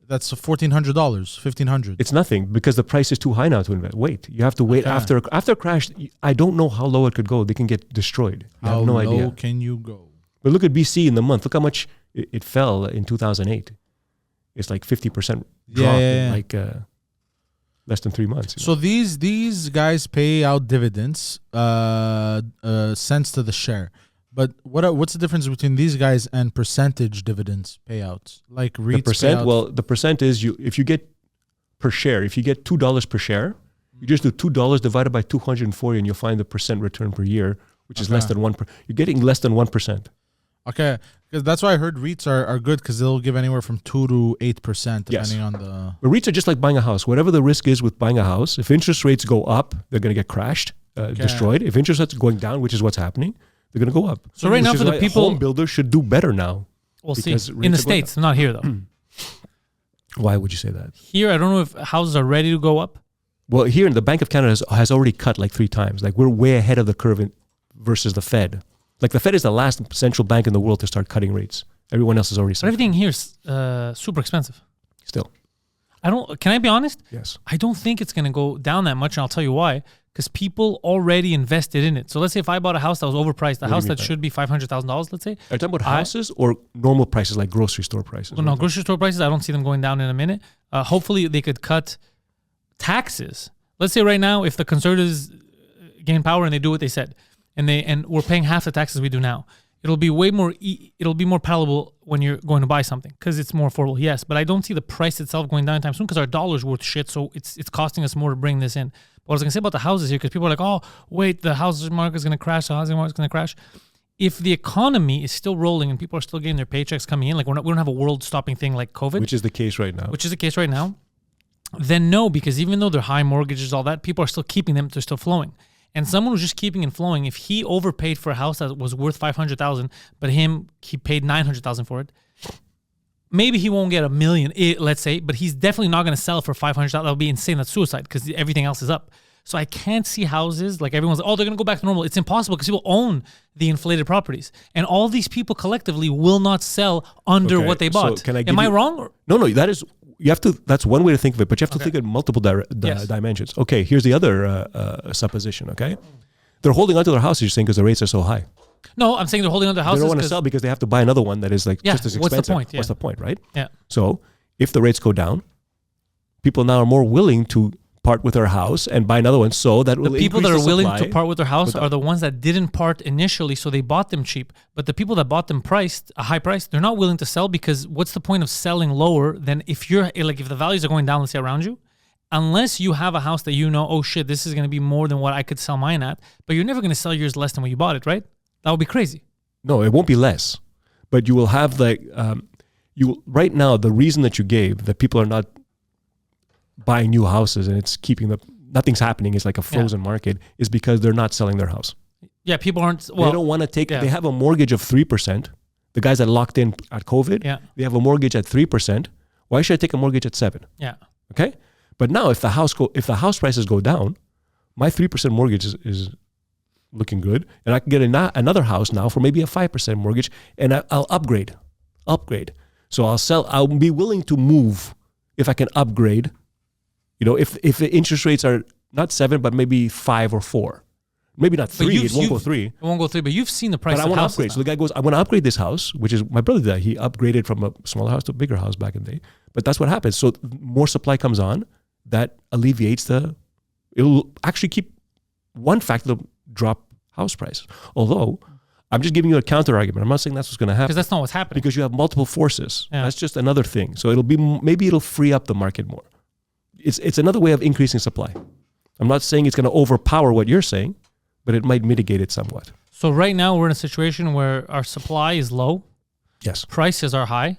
S1: That's $1,400, $1,500.
S3: It's nothing because the price is too high now to invest. Wait, you have to wait after a crash. I don't know how low it could go. They can get destroyed. I have no idea.
S1: How low can you go?
S3: But look at BC in the month. Look how much it fell in 2008. It's like 50% drop in like less than 3 months.
S1: So these guys pay out dividends, cents to the share. But what's the difference between these guys and percentage dividends payouts? Like REITs
S3: the percent.
S1: payouts?
S3: Well, the percent is if you get per share. If you get $2 per share, you just do $2 divided by 240, and you'll find the percent return per year, which is less than 1%. You're getting less than 1%.
S1: Okay, because that's why I heard REITs are good because they'll give anywhere from 2 to 8% depending on the.
S3: But REITs are just like buying a house. Whatever the risk is with buying a house, if interest rates go up, they're going to get crashed, destroyed. If interest rates are going down, which is what's happening, they're going to go up.
S2: So right now
S3: Which
S2: for
S3: is
S2: the
S3: why
S2: people,
S3: home builders should do better now.
S2: we'll see.
S3: because
S2: In the
S3: rates are going
S2: States, not here though.
S3: Why would you say that?
S2: Here, I don't know if houses are ready to go up.
S3: Well, here the Bank of Canada has already cut like 3 times. Like we're way ahead of the curve versus the Fed. Like the Fed is the last central bank in the world to start cutting rates. Everyone else is already.
S2: But everything here is super expensive.
S3: Still.
S2: Can I be honest?
S3: Yes.
S2: I don't think it's going to go down that much, and I'll tell you why. Because people already invested in it. So let's say if I bought a house that was overpriced, a house that should be $500,000, let's say.
S3: Are you talking about houses or normal prices like grocery store prices?
S2: Well, no, grocery store prices, I don't see them going down in a minute. Hopefully they could cut taxes. Let's say right now, if the conservatives gain power and they do what they said, and we're paying half the taxes we do now, it'll be way more it'll be more palatable when you're going to buy something because it's more affordable. Yes, but I don't see the price itself going down anytime soon because our dollar's worth shit, so it's costing us more to bring this in. But what I was going to say about the houses here, because people are like, oh, wait, the housing market is going to crash, the housing market is going to crash. If the economy is still rolling and people are still getting their paychecks coming in, like we don't have a world-stopping thing like COVID.
S3: Which is the case right now.
S2: Then no, because even though they're high mortgages, all that, people are still keeping them, they're still flowing. And someone who's just keeping and flowing, if he overpaid for a house that was worth $500,000, but he paid $900,000 for it, maybe he won't get $1 million, let's say, but he's definitely not going to sell it for $500,000. That would be insane. That's suicide because everything else is up. So I can't see houses like everyone's like, oh, they're going to go back to normal. It's impossible because people own the inflated properties. And all these people collectively will not sell under what they bought.
S3: So
S2: Am I wrong?
S3: No, that is... That's one way to think of it, but you have to think of multiple dimensions. Okay, here's the other supposition, okay? They're holding onto their houses, you're saying, because the rates are so high.
S2: No, I'm saying they're holding onto their houses.
S3: They don't want to sell because they have to buy another one that is like just as expensive.
S2: What's the point?
S3: What's the point, right?
S2: Yeah.
S3: So if the rates go down, people now are more willing to part with their house and buy another one, so that will
S2: the people that are willing to
S3: supply.
S2: part with their house are the ones that didn't part initially, so they bought them cheap. But the people that bought them priced a high price, they're not willing to sell because what's the point of selling lower than if the values are going down, let's say around you, unless you have a house that you know, oh shit, this is going to be more than what I could sell mine at, but you're never going to sell yours less than what you bought it, right? That would be crazy.
S3: No, it won't be less, but you will have right now the reason that you gave that people are not buying new houses and it's keeping nothing's happening, it's like a frozen market, is because they're not selling their house.
S2: Yeah, people aren't.
S3: They don't want to take. They have a mortgage of 3%. The guys that locked in at COVID, they have a mortgage at 3%. Why should I take a mortgage at 7%?
S2: Yeah.
S3: Okay. But now, if the house prices go down, my 3% mortgage is looking good, and I can get another house now for maybe a 5% mortgage, and I'll upgrade. So I'll be willing to move if I can upgrade. You know, if the interest rates are not 7, but maybe 5 or 4. Maybe not 3. It won't go 3.
S2: It won't go 3, but you've seen the price
S3: of houses. But I want to upgrade. So the guy goes, I want to upgrade this house, which is my brother did that. He upgraded from a smaller house to a bigger house back in the day. But that's what happens. So more supply comes on. That alleviates it'll actually keep one factor to drop house prices. Although, I'm just giving you a counter argument. I'm not saying that's what's going to happen.
S2: Because that's not what's happening.
S3: Because you have multiple forces.
S2: Yeah.
S3: That's just another thing. So maybe it'll free up the market more. It's another way of increasing supply. I'm not saying it's going to overpower what you're saying, but it might mitigate it somewhat.
S2: So right now we're in a situation where our supply is low.
S3: Yes.
S2: Prices are high.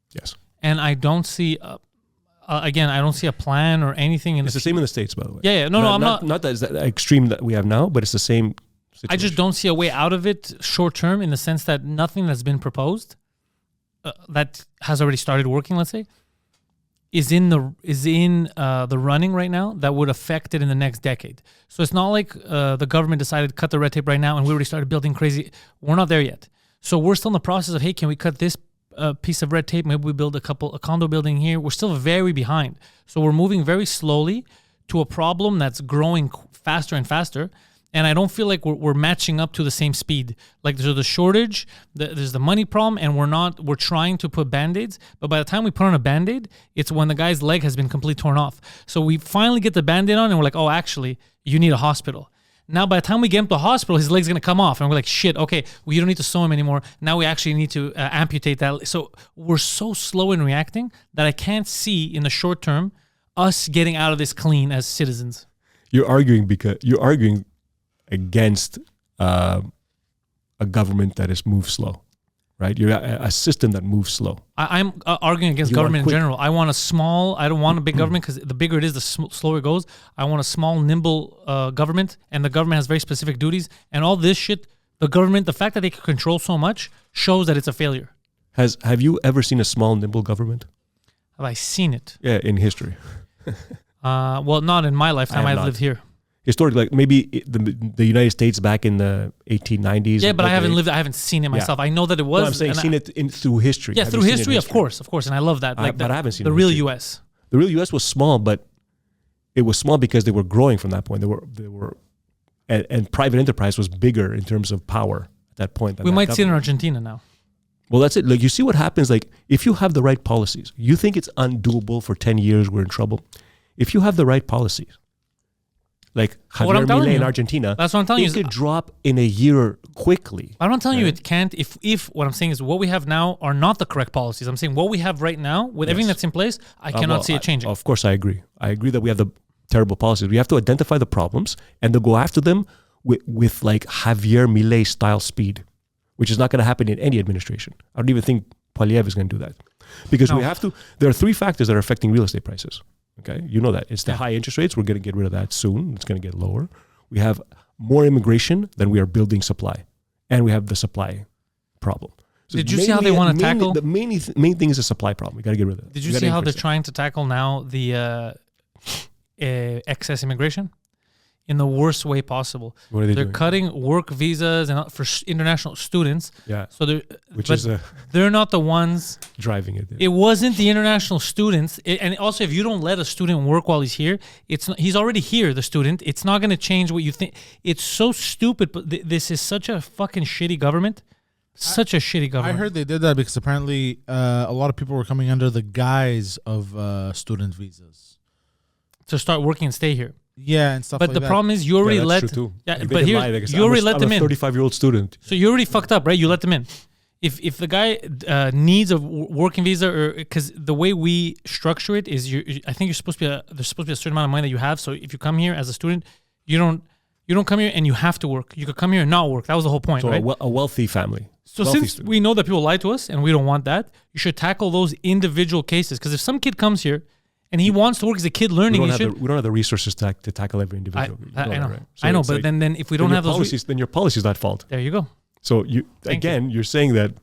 S3: Yes.
S2: And I don't see, I don't see a plan or anything.
S3: It's the same in the States, by the way.
S2: Yeah. No, I'm not.
S3: Not that it's that extreme that we have now, but it's the same situation.
S2: I just don't see a way out of it short term in the sense that nothing that's been proposed that has already started working, let's say, is in the running right now that would affect it in the next decade. So it's not like the government decided to cut the red tape right now and we already started building crazy. We're not there yet. So we're still in the process of, hey, can we cut this piece of red tape? Maybe we build a condo building here. We're still very behind. So we're moving very slowly to a problem that's growing faster and faster. And I don't feel like we're matching up to the same speed. Like there's the shortage, there's the money problem, and we're trying to put Band-Aids. But by the time we put on a Band-Aid, it's when the guy's leg has been completely torn off. So we finally get the Band-Aid on and we're like, oh, actually, you need a hospital. Now, by the time we get him to the hospital, his leg's going to come off. And we're like, shit, okay, you don't need to sew him anymore. Now we actually need to amputate that. So we're so slow in reacting that I can't see in the short term us getting out of this clean as citizens.
S3: You're arguing against a government that has moved slow, right? You're a system that moves slow.
S2: I'm arguing against government in general. I want I don't want a big government because the bigger it is, the slower it goes. I want a small, nimble government, and the government has very specific duties. And all this shit, The government, the fact that they can control so much shows that it's a failure.
S3: Have you ever seen a small, nimble government?
S2: Have I seen it?
S3: Yeah, in history.
S2: Well, not in my lifetime. I've lived here.
S3: Historically, like maybe the United States back in the 1890s.
S2: Yeah, but I haven't seen it myself. I know that it was.
S3: No, I'm saying seen it through history.
S2: Yeah, through history, of course, and I love that. Like
S3: but I haven't seen
S2: the real U.S.
S3: The real U.S. was small, but it was small because they were growing from that point. They were, and private enterprise was bigger in terms of power at that point.
S2: We might see it in Argentina now.
S3: Well, that's it. Like you see what happens. Like if you have the right policies, you think it's undoable for 10 years, we're in trouble. If you have the right policies, like Javier Milei in Argentina,
S2: that's what I'm telling you.
S3: It could drop in a year quickly.
S2: I'm not telling you it can't. If what I'm saying is what we have now are not the correct policies. I'm saying what we have right now with everything that's in place, I cannot see it changing.
S3: Of course, I agree. I agree that we have the terrible policies. We have to identify the problems and to go after them with like Javier Milei style speed, which is not going to happen in any administration. I don't even think Poilievre is going to do that because we have to. There are three factors that are affecting real estate prices. Okay, you know that. It's the high interest rates. We're going to get rid of that soon. It's going to get lower. We have more immigration than we are building supply. And we have the supply problem. So
S2: did you see how they want to tackle?
S3: The main thing is a supply problem. We got to get rid of it.
S2: Did you see how they're trying to tackle now the excess immigration? In the worst way possible.
S3: What are they
S2: They're
S3: doing?
S2: cutting work visas and for international students.
S3: Yeah.
S2: So
S3: they're
S2: they're not the ones
S3: driving it.
S2: It wasn't the international students. And also, if you don't let a student work while he's here, he's already here, the student. It's not going to change what you think. It's so stupid, but this is such a fucking shitty government. Such a shitty government.
S1: I heard they did that because apparently a lot of people were coming under the guise of student visas.
S2: To start working and stay here.
S1: Yeah, and stuff like that.
S2: But the problem is you already let... Yeah, but here, you already let them in.
S3: I'm a 35-year-old student.
S2: So you already fucked up, right? You let them in. If the guy needs a working visa, or because the way we structure it is, I think there's supposed to be a certain amount of money that you have. So if you come here as a student, you don't come here and you have to work. You could come here and not work. That was the whole point,
S3: so
S2: right?
S3: A wealthy family.
S2: So since we know that people lie to us and we don't want that, you should tackle those individual cases. Because if some kid comes here and he wants to work as a kid learning,
S3: we don't have the resources to tackle every individual.
S2: I know,
S3: right? So
S2: I know, but like, then if we don't have those
S3: policies, then your policy's not fault.
S2: There you go.
S3: So you're saying that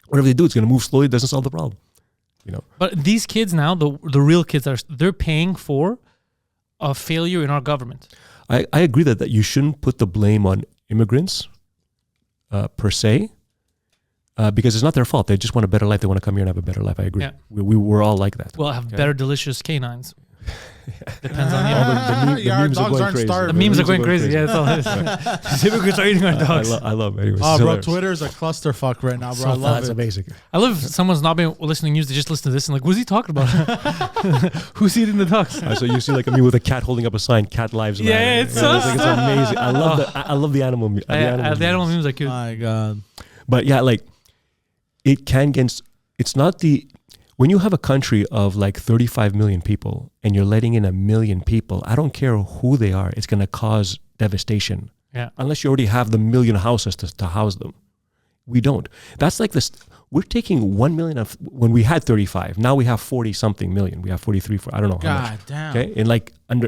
S3: whatever they do, it's going to move slowly. It doesn't solve the problem. You know.
S2: But these kids now, the real kids, they're paying for a failure in our government.
S3: I agree that you shouldn't put the blame on immigrants per se. Because it's not their fault. They just want a better life. They want to come here and have a better life. I agree. Yeah. We were all like that.
S2: We'll have better, delicious canines. Depends on the
S3: memes are going crazy.
S2: The memes are going crazy. Yeah, that's all it is. Immigrants are eating our dogs.
S3: I love it. Anyways,
S1: oh, bro, Twitter's a clusterfuck right now, bro. I love it.
S3: That's amazing.
S2: I love if someone's not been listening to news. They just listen to this and like, what's he talking about? Who's eating the dogs?
S3: So you see like a meme with a cat holding up a sign, cat lives matter.
S2: Yeah, it's
S3: amazing. I love the animal.
S2: The animal memes are cute.
S1: My God.
S3: But yeah, like it can get. It's not when you have a country of like 35 million people and you're letting in 1 million people, I don't care who they are, it's going to cause devastation.
S2: Yeah.
S3: Unless you already have the 1 million houses to house them. We don't. That's like this. We're taking 1 million when we had 35. Now we have 40 something million. We have 43. I don't know how much.
S1: God damn.
S3: Okay.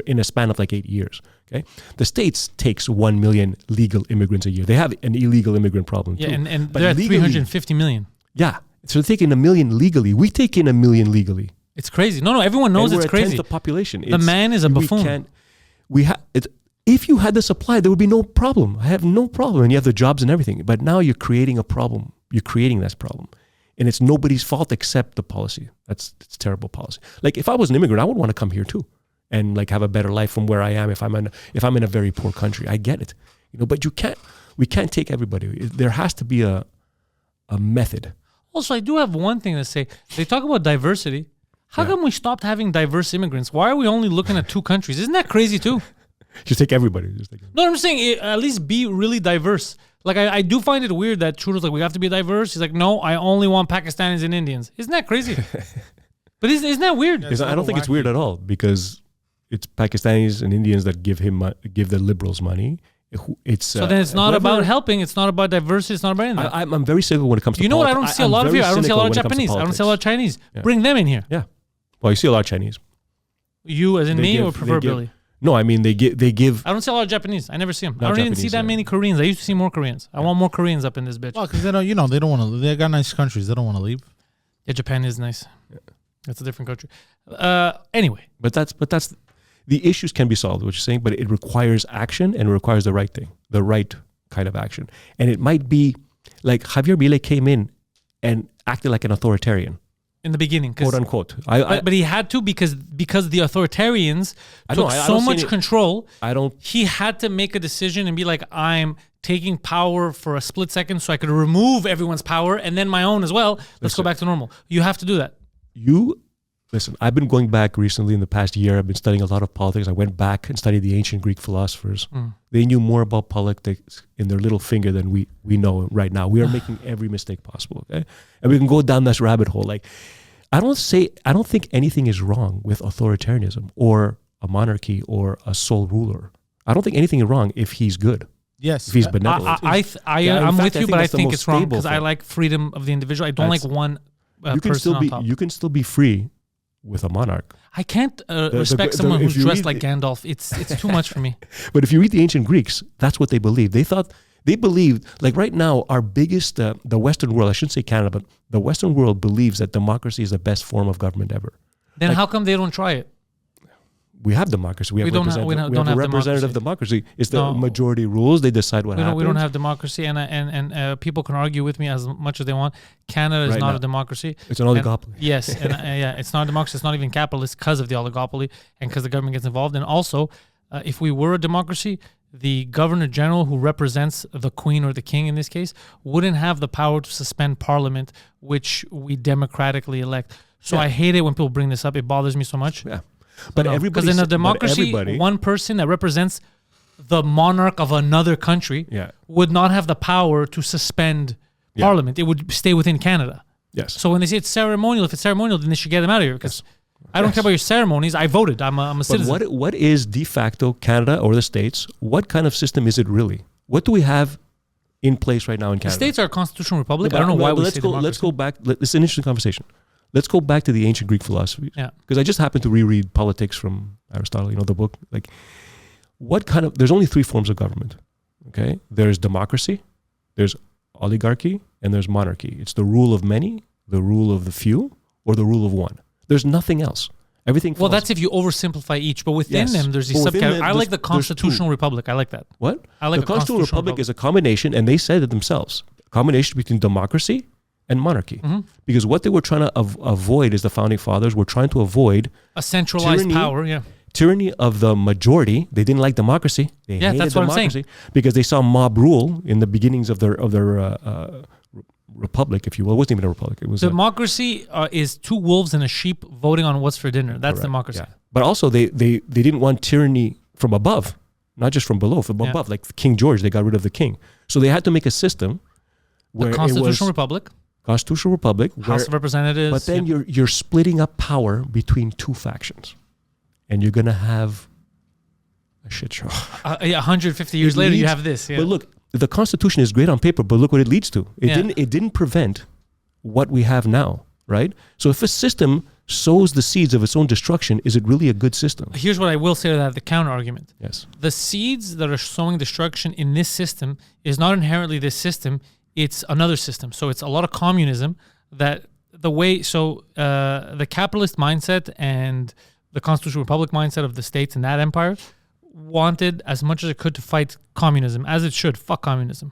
S3: In a span of like 8 years. Okay. The States takes 1 million legal immigrants a year. They have an illegal immigrant problem too.
S2: Yeah, and they're at 350 million.
S3: Yeah. So they're taking 1 million legally. We take in 1 million legally.
S2: It's crazy. No, everyone knows it's crazy.
S3: The population.
S2: The man is a buffoon.
S3: If you had the supply, there would be no problem. I have no problem. And you have the jobs and everything. But now you're creating a problem. You're creating this problem. And it's nobody's fault except the policy. It's terrible policy. Like if I was an immigrant, I would want to come here too and like have a better life from where I am if I'm in a very poor country. I get it. But we can't take everybody. There has to be a method.
S2: Also, I do have one thing to say. They talk about diversity. How come we stopped having diverse immigrants? Why are we only looking at 2 countries? Isn't that crazy too?
S3: Just take everybody.
S2: No, I'm saying at least be really diverse. Like I do find it weird that Trudeau's like, we have to be diverse. He's like, no, I only want Pakistanis and Indians. Isn't that crazy? But isn't that weird?
S3: I don't think it's weird at all because it's Pakistanis and Indians that give the liberals money.
S2: So then it's not about helping. It's not about diversity. It's not about anything.
S3: I'm very cynical when it comes to
S2: what I don't see a lot of here? I don't see a lot of Japanese. I don't see a lot of Chinese. Yeah. Bring them in here.
S3: Yeah. Well, you see a lot of Chinese.
S2: You as in me or proverbially?
S3: No, I mean they give.
S2: I don't see a lot of Japanese. I never see them. I
S3: Not
S2: don't even
S3: Japanese,
S2: see that
S3: yeah.
S2: many Koreans. I used to see more Koreans. I want more Koreans up in this bitch.
S1: Well, because they don't, they don't want to. They got nice countries. They don't want to leave.
S2: Yeah, Japan is nice. That's a different country. Anyway,
S3: But that's the issues can be solved. What you're saying, but it requires action and it requires the right thing, the right kind of action. And it might be like Javier Milei came in and acted like an authoritarian,
S2: in the beginning,
S3: quote unquote.
S2: but he had to because the authoritarians took so much control. He had to make a decision and be like, I'm taking power for a split second so I could remove everyone's power and then my own as well. Let's go back to normal. You have to do that.
S3: Listen, I've been going back recently in the past year. I've been studying a lot of politics. I went back and studied the ancient Greek philosophers. They knew more about politics in their little finger than we know right now. We are making every mistake possible, okay? And we can go down this rabbit hole. Like, I don't think anything is wrong with authoritarianism or a monarchy or a sole ruler. I don't think anything is wrong if he's good.
S1: Yes.
S3: If he's benevolent.
S2: I'm with you, but I think it's wrong because I like freedom of the individual. I don't like one person on top.
S3: You can still be free with a monarch.
S2: I can't respect someone who's dressed like Gandalf. It's too much for me.
S3: But if you read the ancient Greeks, that's what they believed. They believed, like right now, our biggest, the Western world, I shouldn't say Canada, but the Western world believes that democracy is the best form of government ever.
S2: Then how come they don't try it?
S3: We have democracy. We have representative democracy. It's the majority rules. They decide what happens.
S2: We don't have democracy, and people can argue with me as much as they want. Canada is not a democracy.
S3: It's an oligopoly.
S2: Yes, and it's not a democracy. It's not even capitalist because of the oligopoly and because the government gets involved. And also, if we were a democracy, the governor general, who represents the queen or the king in this case, wouldn't have the power to suspend parliament, which we democratically elect. So I hate it when people bring this up. It bothers me so much.
S3: Yeah. But
S2: because in a democracy, one person that represents the monarch of another country would not have the power to suspend parliament. It would stay within Canada.
S3: Yes.
S2: So when they say it's ceremonial, if it's ceremonial, then they should get them out of here because I don't care about your ceremonies. I voted. I'm a citizen.
S3: But what is de facto Canada or the States? What kind of system is it really? What do we have in place right now in Canada?
S2: The States are a constitutional republic. I don't know why we say democracy.
S3: Let's go back. It's an interesting conversation. Let's go back to the ancient Greek philosophy. Yeah. Because I just happened to reread Politics from Aristotle, the book. Like, there's only three forms of government, okay? There's democracy, there's oligarchy, and there's monarchy. It's the rule of many, the rule of the few, or the rule of one. There's nothing else. Everything.
S2: Well, that's if you oversimplify each, but within them, there's these subcategories. I like the constitutional republic. I like that.
S3: What?
S2: I like
S3: the constitutional republic is a combination, and they said it themselves, a combination between democracy and monarchy, because what they were trying to avoid is the founding fathers were trying to avoid
S2: a centralized power,
S3: tyranny of the majority. They didn't like democracy. They hated
S2: that's what
S3: democracy
S2: I'm saying.
S3: Because they saw mob rule in the beginnings of their republic, if you will. It wasn't even a republic. It was
S2: democracy is two wolves and a sheep voting on what's for dinner. That's democracy. Yeah.
S3: But also they didn't want tyranny from above, not just from below, from above. Like King George, they got rid of the king, so they had to make a system where
S2: the constitutional republic.
S3: Constitutional republic,
S2: House of Representatives.
S3: But then you're splitting up power between two factions, and you're gonna have a shit show.
S2: 150 years later, you have this. Yeah.
S3: But look, the Constitution is great on paper, but look what it leads to. It didn't prevent what we have now, right? So if a system sows the seeds of its own destruction, is it really a good system?
S2: Here's what I will say to that: the counter argument.
S3: Yes.
S2: The seeds that are sowing destruction in this system is not inherently this system. It's another system. So it's a lot of communism that the capitalist mindset and the constitutional republic mindset of the states and that empire wanted as much as it could to fight communism, as it should. Fuck communism.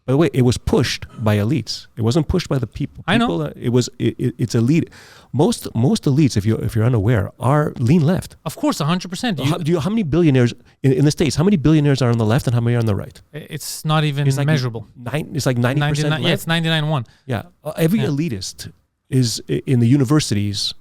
S3: By the way, it was pushed by elites. It wasn't pushed by the people.
S2: I know.
S3: It's elite. Most elites, if you're unaware, are lean left.
S2: Of course, 100%.
S3: How many billionaires in the States? How many billionaires are on the left and how many are on the right?
S2: It's not even measurable.
S3: It's like 90% left.
S2: Yeah, it's 99-1.
S3: Yeah, every elitist is in the universities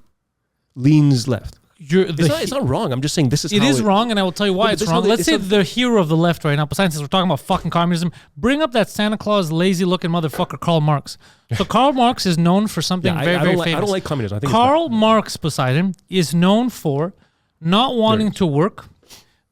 S3: leans left. It's not wrong. I'm just saying this is how
S2: it is wrong, and I will tell you why it's wrong. Let's say the hero of the left right now, besides since we're talking about fucking communism, bring up that Santa Claus lazy-looking motherfucker Karl Marx. So Karl Marx is known for something very famous. I
S3: don't like communism. I think
S2: Karl Marx, Poseidon, is known for not wanting to work,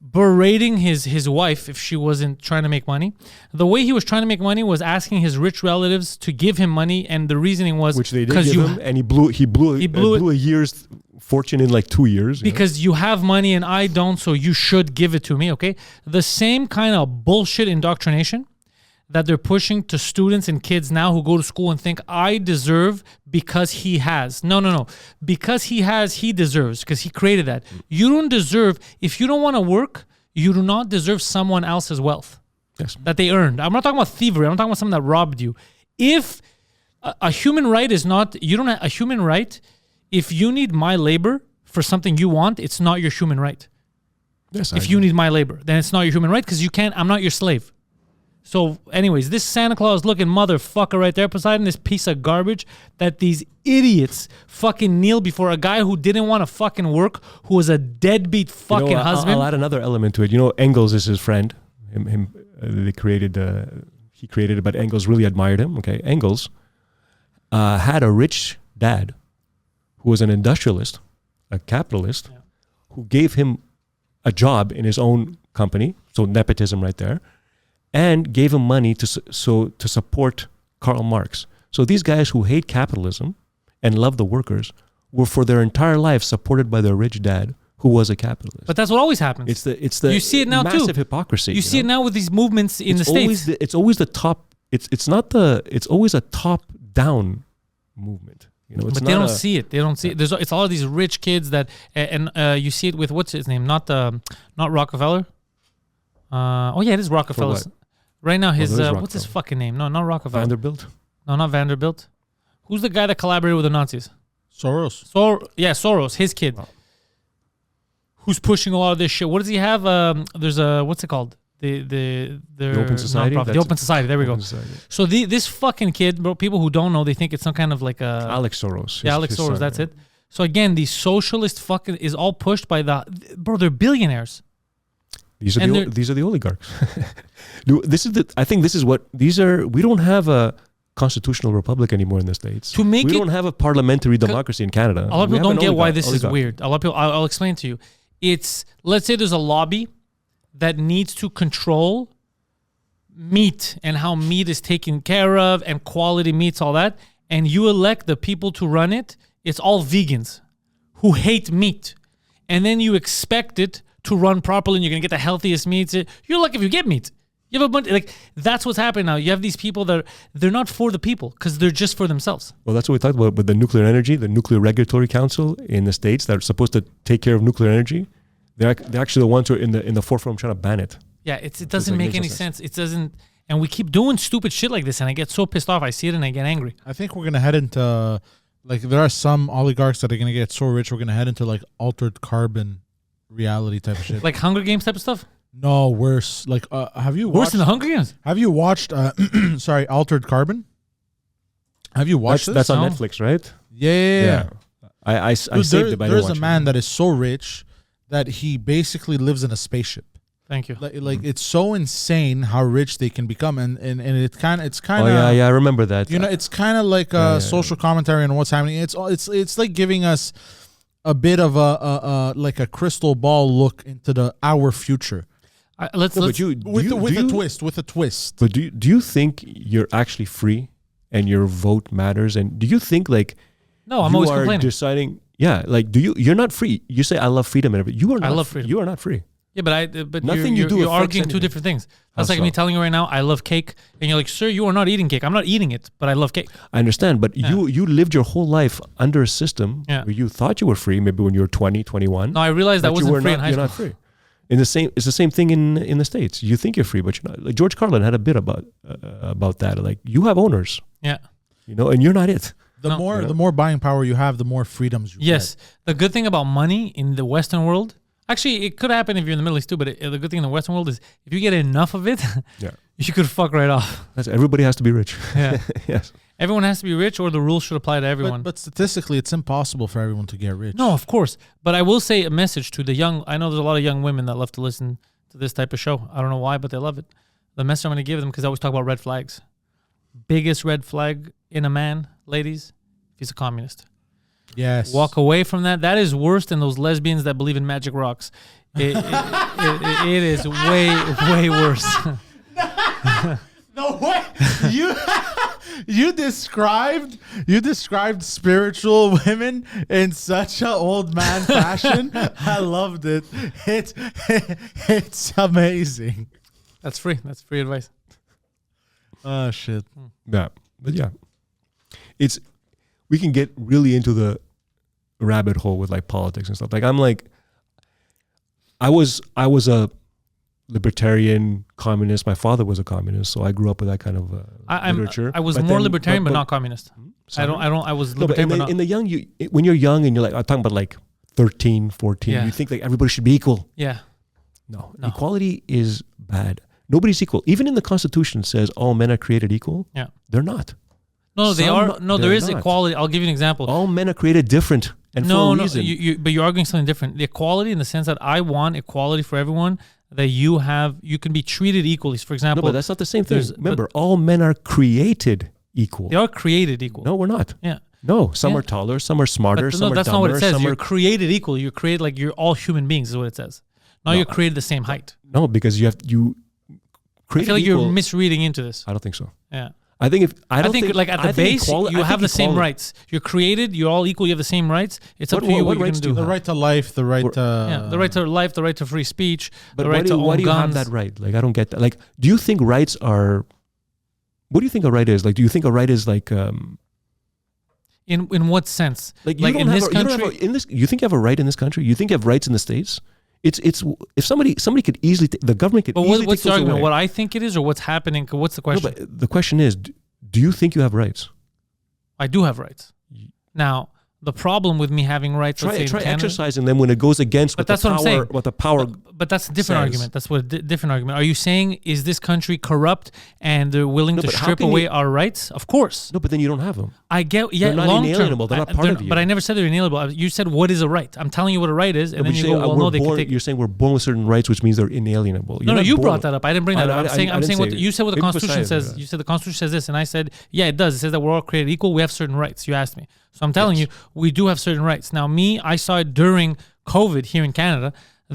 S2: berating his wife if she wasn't trying to make money. The way he was trying to make money was asking his rich relatives to give him money, and the reasoning was
S3: which they did give him, and he blew a year's fortune in like 2 years.
S2: Because you have money and I don't, so you should give it to me, okay? The same kind of bullshit indoctrination that they're pushing to students and kids now who go to school and think, I deserve because he has. No. Because he has, he deserves, because he created that. You don't deserve, if you don't want to work, you do not deserve someone else's wealth that they earned. I'm not talking about thievery. I'm not talking about someone that robbed you. If a human right is not, you don't have a human right. If you need my labor for something you want, it's not your human right.
S3: Yes,
S2: if you need my labor, then it's not your human right because you can't, I'm not your slave. So anyways, this Santa Claus looking motherfucker right there, Poseidon, this piece of garbage that these idiots fucking kneel before a guy who didn't want to fucking work, who was a deadbeat fucking husband.
S3: I'll add another element to it. You know, Engels is his friend. They created, he created it, but Engels really admired him. Okay, Engels had a rich dad who was an industrialist, a capitalist, who gave him a job in his own company, so nepotism right there, and gave him money to support Karl Marx. So these guys who hate capitalism and love the workers were for their entire life supported by their rich dad who was a capitalist.
S2: But that's what always happens.
S3: It's the
S2: you see it now
S3: massive
S2: too.
S3: hypocrisy.
S2: You see it now with these movements in the States.
S3: It's always the top. It's always a top down movement. You know,
S2: but they don't see it. They don't see it. It's all of these rich kids that, and you see it with what's his name? Not Rockefeller. It is Rockefeller. Right now, his what's his fucking name? No, not Rockefeller.
S3: Vanderbilt.
S2: No, not Vanderbilt. Who's the guy that collaborated with the Nazis?
S1: Soros.
S2: Soros. His kid. Wow. Who's pushing a lot of this shit? What does he have? There's a what's it called? The
S3: Open Society.
S2: The Open Society. There we go. Society. So this fucking kid, bro. People who don't know, they think it's some kind of like a
S3: Alex Soros.
S2: Alex Soros. That's it. So again, the socialist fucking is all pushed by they're billionaires.
S3: These are the oligarchs. I think this is what these are. We don't have a constitutional republic anymore in the States. We don't have a parliamentary democracy in Canada.
S2: A lot of people don't get why this is weird. A lot of people. I'll explain to you. It's, let's say there's a lobby that needs to control meat and how meat is taken care of and quality meats, all that, and you elect the people to run it. It's all vegans who hate meat, and then you expect it to run properly and you're going to get the healthiest meats. You're lucky if you get meat. You have a bunch, that's what's happening now. You have these people that they're not for the people because they're just for themselves.
S3: Well, that's what we talked about with the nuclear energy, the Nuclear Regulatory Council in the States that are supposed to take care of nuclear energy. They're actually the ones who are in the forefront trying to ban it.
S2: Yeah, it doesn't make any sense. It doesn't, and we keep doing stupid shit like this and I get so pissed off. I see it and I get angry.
S1: I think we're going to head into, there are some oligarchs that are going to get so rich, we're going to head into altered carbon reality type of shit.
S2: Like Hunger Games type of stuff?
S1: No, worse. Have you watched...
S2: Worse than the Hunger Games?
S1: Have you watched, Altered Carbon? Have you watched this?
S3: That's on Netflix, right?
S1: Yeah.
S3: I saved it, but
S1: there's a man that is so rich that he basically lives in a spaceship.
S2: Thank you.
S1: It's so insane how rich they can become, and it's kind of.
S3: Oh yeah, I remember that.
S1: You know, it's kind of like a social commentary on what's happening. It's like giving us a bit of a crystal ball look into our future.
S2: With
S1: a twist.
S3: But do you think you're actually free and your vote matters? And do you think
S2: no, I'm always complaining.
S3: Deciding, you're not free. You say I love freedom and everything. You are not. I love freedom. You are not free.
S2: Yeah, but nothing you're arguing two different things. That's like me telling you right now, I love cake, and you're like, sir, you are not eating cake. I'm not eating it, but I love cake.
S3: I understand, but you lived your whole life under a system where you thought you were free, maybe when you were 20, 21.
S2: No, I realized that wasn't free in high school.
S3: You're not free. It's the same thing in the States. You think you're free, but you're not. Like George Carlin had a bit about that. Like, you have owners.
S2: Yeah.
S3: You know, and you're not it.
S1: The more buying power you have, the more freedoms you get.
S2: The good thing about money in the Western world, actually, it could happen if you're in the Middle East too, but the good thing in the Western world is if you get enough of it, you could fuck right off.
S3: Everybody has to be rich.
S2: Yeah.
S3: Yes.
S2: Everyone has to be rich, or the rules should apply to everyone.
S1: But statistically, it's impossible for everyone to get rich.
S2: No, of course. But I will say a message to the young. I know there's a lot of young women that love to listen to this type of show. I don't know why, but they love it. The message I'm going to give them, because I always talk about red flags. Biggest red flag in a man, ladies, if he's a communist.
S1: Yes.
S2: Walk away from that. That is worse than those lesbians that believe in magic rocks. It is way, way worse.
S1: No way. you described spiritual women in such an old man fashion. I loved it. It's amazing.
S2: That's free. That's free advice.
S1: Oh shit.
S3: Yeah, but yeah, we can get really into the rabbit hole with like politics and stuff. Like I was a libertarian communist. My father was a communist, so I grew up with that kind of literature.
S2: I was more libertarian, but not communist.
S3: Sorry?
S2: I was libertarian,
S3: but in the young, when you're young and you're like, I'm talking about like 13, 14,
S2: Yeah.
S3: you think like everybody should be equal.
S2: Yeah.
S3: No,
S2: No.
S3: equality is bad. Nobody's equal. Even in the Constitution, it says all men are created equal.
S2: Yeah.
S3: They're not.
S2: No, they
S3: Some-
S2: are. No, there
S3: they're
S2: is
S3: not.
S2: equality. I'll give you an example.
S3: All men are created different and for a reason.
S2: But you're arguing something different. The equality in the sense that I want equality for everyone, that you can be treated equally. For
S3: No,
S2: example,
S3: but that's not the same thing.
S2: there's-
S3: Remember, all men are created equal.
S2: they are created equal.
S3: No, we're not.
S2: Yeah.
S3: No, some
S2: Yeah.
S3: are taller, some are smarter,
S2: But
S3: some
S2: no,
S3: are
S2: that's
S3: dumber,
S2: not what it says.
S3: some
S2: You're
S3: are...
S2: created equal. You're created like you're all human beings is what it says. Now
S3: No,
S2: you're created the same height.
S3: No, because you
S2: I
S3: create
S2: feel like
S3: equal.
S2: you're misreading into this.
S3: I don't think so.
S2: Yeah.
S3: I think
S2: I think like at the base, you have the same rights. You're created. You're all equal. You have the same rights. It's up to you what you're going to do.
S1: The right to life, the right to
S2: The right to life, the right to free speech,
S3: But
S2: the right to
S3: why
S2: own
S3: do you
S2: guns.
S3: have that right? Like, I don't get that. Like, do you think rights are... What do you think a right is? Like, do you think a right is like...
S2: In what sense?
S3: Like, you
S2: Like
S3: don't
S2: in
S3: have
S2: this
S3: a- you don't
S2: country-
S3: have a- you think you have a right in this country? You think you have rights in the States? It's if somebody could easily... the government could
S2: But
S3: easily
S2: what's
S3: take
S2: the
S3: those
S2: argument?
S3: away.
S2: What I think it is, or what's happening? What's the
S3: No,
S2: question?
S3: but the question is, do you think you have rights?
S2: I do have rights. Now, the problem with me having rights, let's say
S3: Try
S2: in Canada,
S3: exercising them when it goes against
S2: But
S3: what
S2: that's
S3: the
S2: what I'm
S3: power...
S2: saying.
S3: What the power...
S2: But that's a different
S3: says.
S2: argument. That's what different argument. Are you saying is this country corrupt and they're willing
S3: No,
S2: to
S3: but how
S2: strip
S3: can
S2: away
S3: you-
S2: our rights? Of course.
S3: No, but then you don't have them.
S2: I get
S3: They're not
S2: long term.
S3: inalienable. They're not part of you.
S2: But I never said they're inalienable. You said what is a right. I'm telling you what a right is, and then you go, well, no, they can take.
S3: You're saying we're born with certain rights, which means they're inalienable.
S2: No, you brought that up. I didn't bring that up. I'm saying
S3: didn't
S2: what
S3: say-
S2: you said. What the
S3: maybe
S2: Constitution
S3: Poseidon,
S2: says.
S3: yeah.
S2: You said the Constitution says this, and I said, yeah, it does. It says that we're all created equal. We have certain rights. You asked me, so I'm telling you, we do have certain rights. Now, I saw it during COVID here in Canada,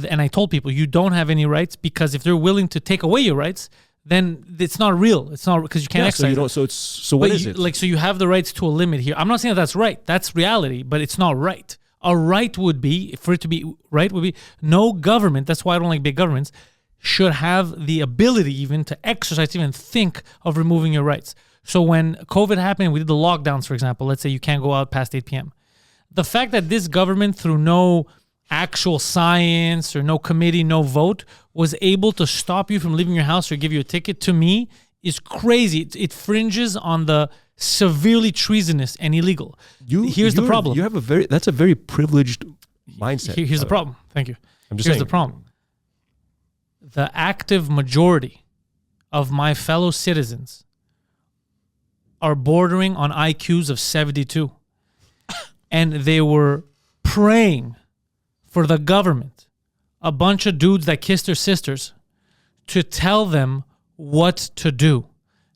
S2: and I told people you don't have any rights because if they're willing to take away your rights, then it's not real. It's not because you can't
S3: Yeah,
S2: exercise.
S3: so you
S2: it.
S3: don't. So it's so what
S2: But
S3: is it?
S2: Like, so you have the rights to a limit here. I'm not saying that that's right. That's reality, but it's not right. A right would be, for it to be right, would be no government. That's why I don't like big governments. Should have the ability even to exercise, even think of removing your rights. So when COVID happened, we did the lockdowns, for example. Let's say you can't go out past 8 p.m. The fact that this government, through no actual science or no committee, no vote, was able to stop you from leaving your house or give you a ticket, to me, is crazy. It fringes on the severely treasonous and illegal. Here's the problem.
S3: You have that's a very privileged mindset.
S2: Here's the problem. Thank you.
S3: I'm just
S2: Here's
S3: saying.
S2: the problem. The active majority of my fellow citizens are bordering on IQs of 72. And they were praying for the government, a bunch of dudes that kissed their sisters, to tell them what to do.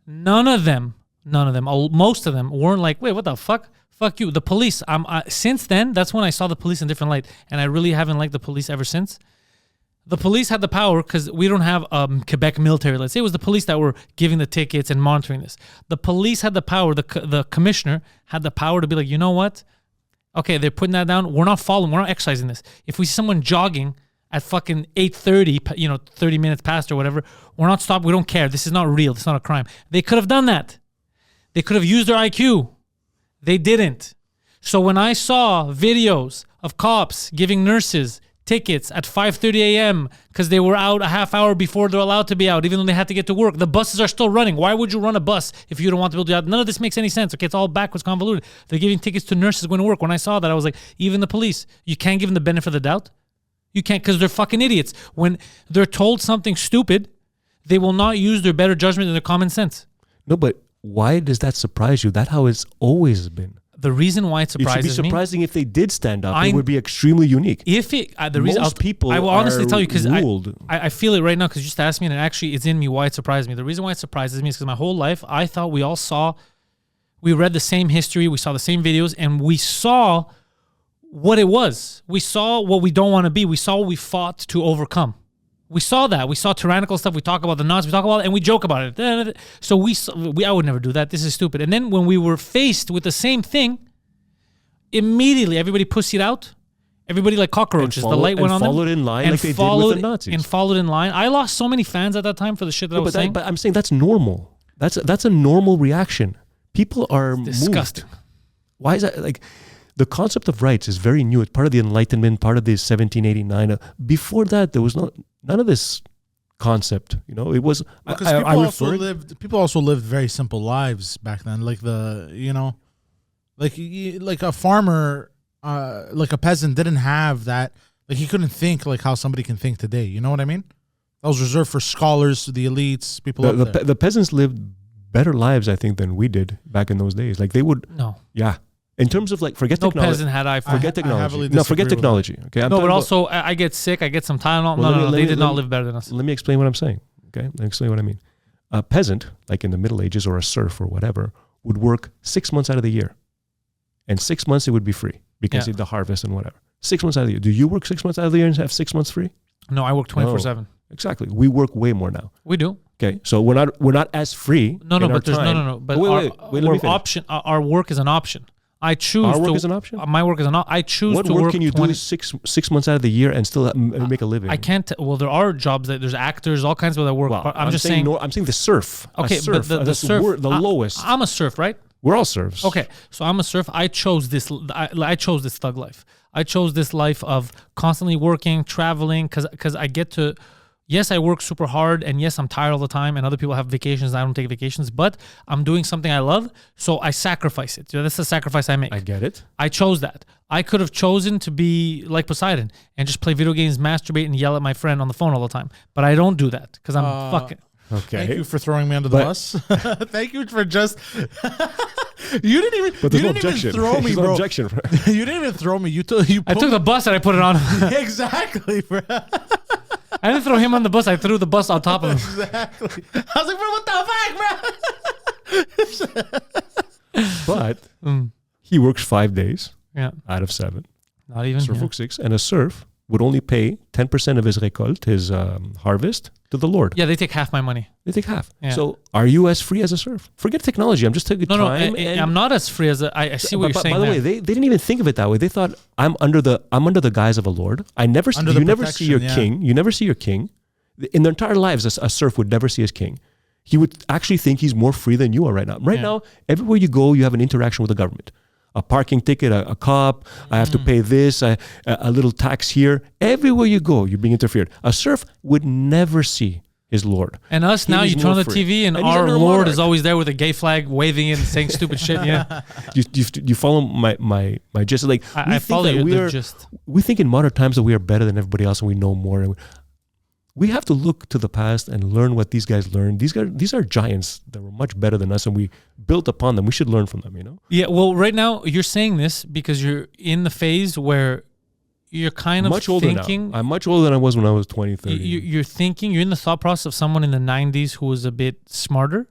S2: None of them, most of them weren't like, wait, what the fuck? Fuck you. The police, since then, that's when I saw the police in a different light. And I really haven't liked the police ever since. The police had the power because we don't have Quebec military. Let's say it was the police that were giving the tickets and monitoring this. The police had the power. The commissioner had the power to be like, you know what? Okay, they're putting that down. We're not following. We're not exercising this. If we see someone jogging at fucking 8:30, 30 minutes past or whatever, we're not stopped. We don't care. This is not real. This is not a crime. They could have done that. They could have used their IQ. They didn't. So when I saw videos of cops giving nurses tickets at 5:30 a.m. because they were out a half hour before they're allowed to be out, even though they had to get to work. The buses are still running. Why would you run a bus if you don't want to be able to do that? None of this makes any sense. Okay, it's all backwards convoluted. They're giving tickets to nurses going to work. When I saw that, I was like, even the police, you can't give them the benefit of the doubt. You can't, because they're fucking idiots. When they're told something stupid, they will not use their better judgment and their common sense.
S3: No, but why does that surprise you? That's how it's always been.
S2: The reason why it surprises
S3: It should be
S2: me,
S3: surprising if they did stand up. It would be extremely unique.
S2: if it, the reason
S3: Most people
S2: I will honestly
S3: are
S2: tell you because
S3: ruled.
S2: I feel it right now because you just asked me and it actually it's in me why it surprised me. The reason why it surprises me is because my whole life I thought we read the same history, we saw the same videos, and we saw what it was. We saw what we don't want to be. We saw what we fought to overcome. We saw that. We saw tyrannical stuff. We talk about the Nazis. We talk about it, and we joke about it. So I would never do that. This is stupid. And then when we were faced with the same thing, immediately everybody pussied out. Everybody like cockroaches. The light went on them.
S3: Followed in line like they did with the Nazis.
S2: And followed in line. I lost so many fans at that time for the shit that I was saying.
S3: But I'm saying that's normal. That's a normal reaction. People are
S2: disgusting.
S3: Moved. Why is that? Like, the concept of rights is very new. It's part of the Enlightenment, part of the 1789. Before that, there was none of this concept. You know, it was.
S1: Because people also lived very simple lives back then. Like like a farmer, like a peasant didn't have that. Like he couldn't think like how somebody can think today. You know what I mean? That was reserved for scholars, the elites, people.
S3: The peasants lived better lives, I think, than we did back in those days. Like they would.
S2: No.
S3: Yeah. In terms of like, forget technology.
S2: No peasant had iPhone.
S3: Forget technology. No, forget technology. Okay.
S2: No, but also I get sick. I get some Tylenol. No. They did not live better than us.
S3: Let me explain what I'm saying. Okay. Let me explain what I mean. A peasant, like in the Middle Ages or a serf or whatever, would work 6 months out of the year. And 6 months it would be free because of the harvest and whatever. 6 months out of the year. Do you work 6 months out of the year and have 6 months free?
S2: No, I work 24/7.
S3: Exactly. We work way more now.
S2: We do.
S3: Okay. So we're not as free.
S2: No. But our work is an option. I choose.
S3: Our work is an option.
S2: My work is an option. I choose
S3: what
S2: to
S3: work
S2: work.
S3: Can you do 6 months out of the year and still make a living?
S2: I can't. Well, there are jobs that there's actors, all kinds of that work.
S3: Well,
S2: but I'm just saying.
S3: I'm saying the serf.
S2: Okay,
S3: serf,
S2: but the serf,
S3: the lowest.
S2: I'm a serf, right?
S3: We're all serfs.
S2: Okay, so I'm a serf. I chose this. I chose this thug life. I chose this life of constantly working, traveling, because I get to. Yes, I work super hard, and yes, I'm tired all the time, and other people have vacations, I don't take vacations, but I'm doing something I love, so I sacrifice it. That's the sacrifice I make.
S3: I get it.
S2: I chose that. I could have chosen to be like Poseidon and just play video games, masturbate, and yell at my friend on the phone all the time, but I don't do that, because I'm fucking...
S3: Okay.
S1: Thank you for throwing me under the bus. Thank you for just... You didn't even.
S3: But there's no
S1: objection.
S3: Even throw me, bro. No objection.
S1: You didn't even throw me.
S2: I took the bus and I put it on him.
S1: Exactly, bro.
S2: I didn't throw him on the bus. I threw the bus on top of him.
S1: Exactly. I was like, bro, what the
S3: fuck, bro? But he works 5 days out of 7.
S2: Not even.
S3: Serf works 6. And a serf would only pay 10% of his récolte, his harvest, to the Lord.
S2: Yeah, they take half my money.
S3: They take half. Yeah. So are you as free as a serf? Forget technology. I'm just taking time.
S2: No, I'm not as free as I see what you're saying.
S3: By the way, they didn't even think of it that way. They thought I'm under the guise of a lord. You never see your king. You never see your king. In their entire lives, a serf would never see his king. He would actually think he's more free than you are right now. Right now, everywhere you go, you have an interaction with the government. A parking ticket, a cop, I have to pay this, a little tax here. Everywhere you go, you're being interfered. A serf would never see his lord.
S2: And us now, you turn on the TV and our lord is always there with a gay flag waving and saying stupid shit. Yeah.
S3: You follow my gist? Like
S2: I follow your gist.
S3: We think in modern times that we are better than everybody else and we know more. And we have to look to the past and learn what these guys learned. These are giants that were much better than us, and we built upon them. We should learn from them, you know?
S2: Yeah, well, right now, you're saying this because you're in the phase where you're kind of thinking...
S3: I'm much older than I was when I was 20, 30.
S2: You're thinking, you're in the thought process of someone in the 90s who was a bit smarter,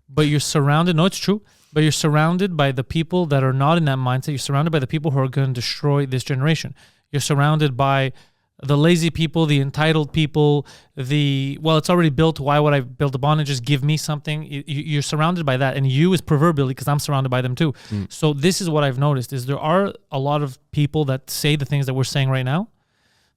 S2: but you're surrounded... No, it's true. But you're surrounded by the people that are not in that mindset. You're surrounded by the people who are going to destroy this generation. You're surrounded by... the lazy people, the entitled people, it's already built. Why would I build upon it? Just give me something. You're surrounded by that. And you is proverbially, because I'm surrounded by them too. So this is what I've noticed is there are a lot of people that say the things that we're saying right now,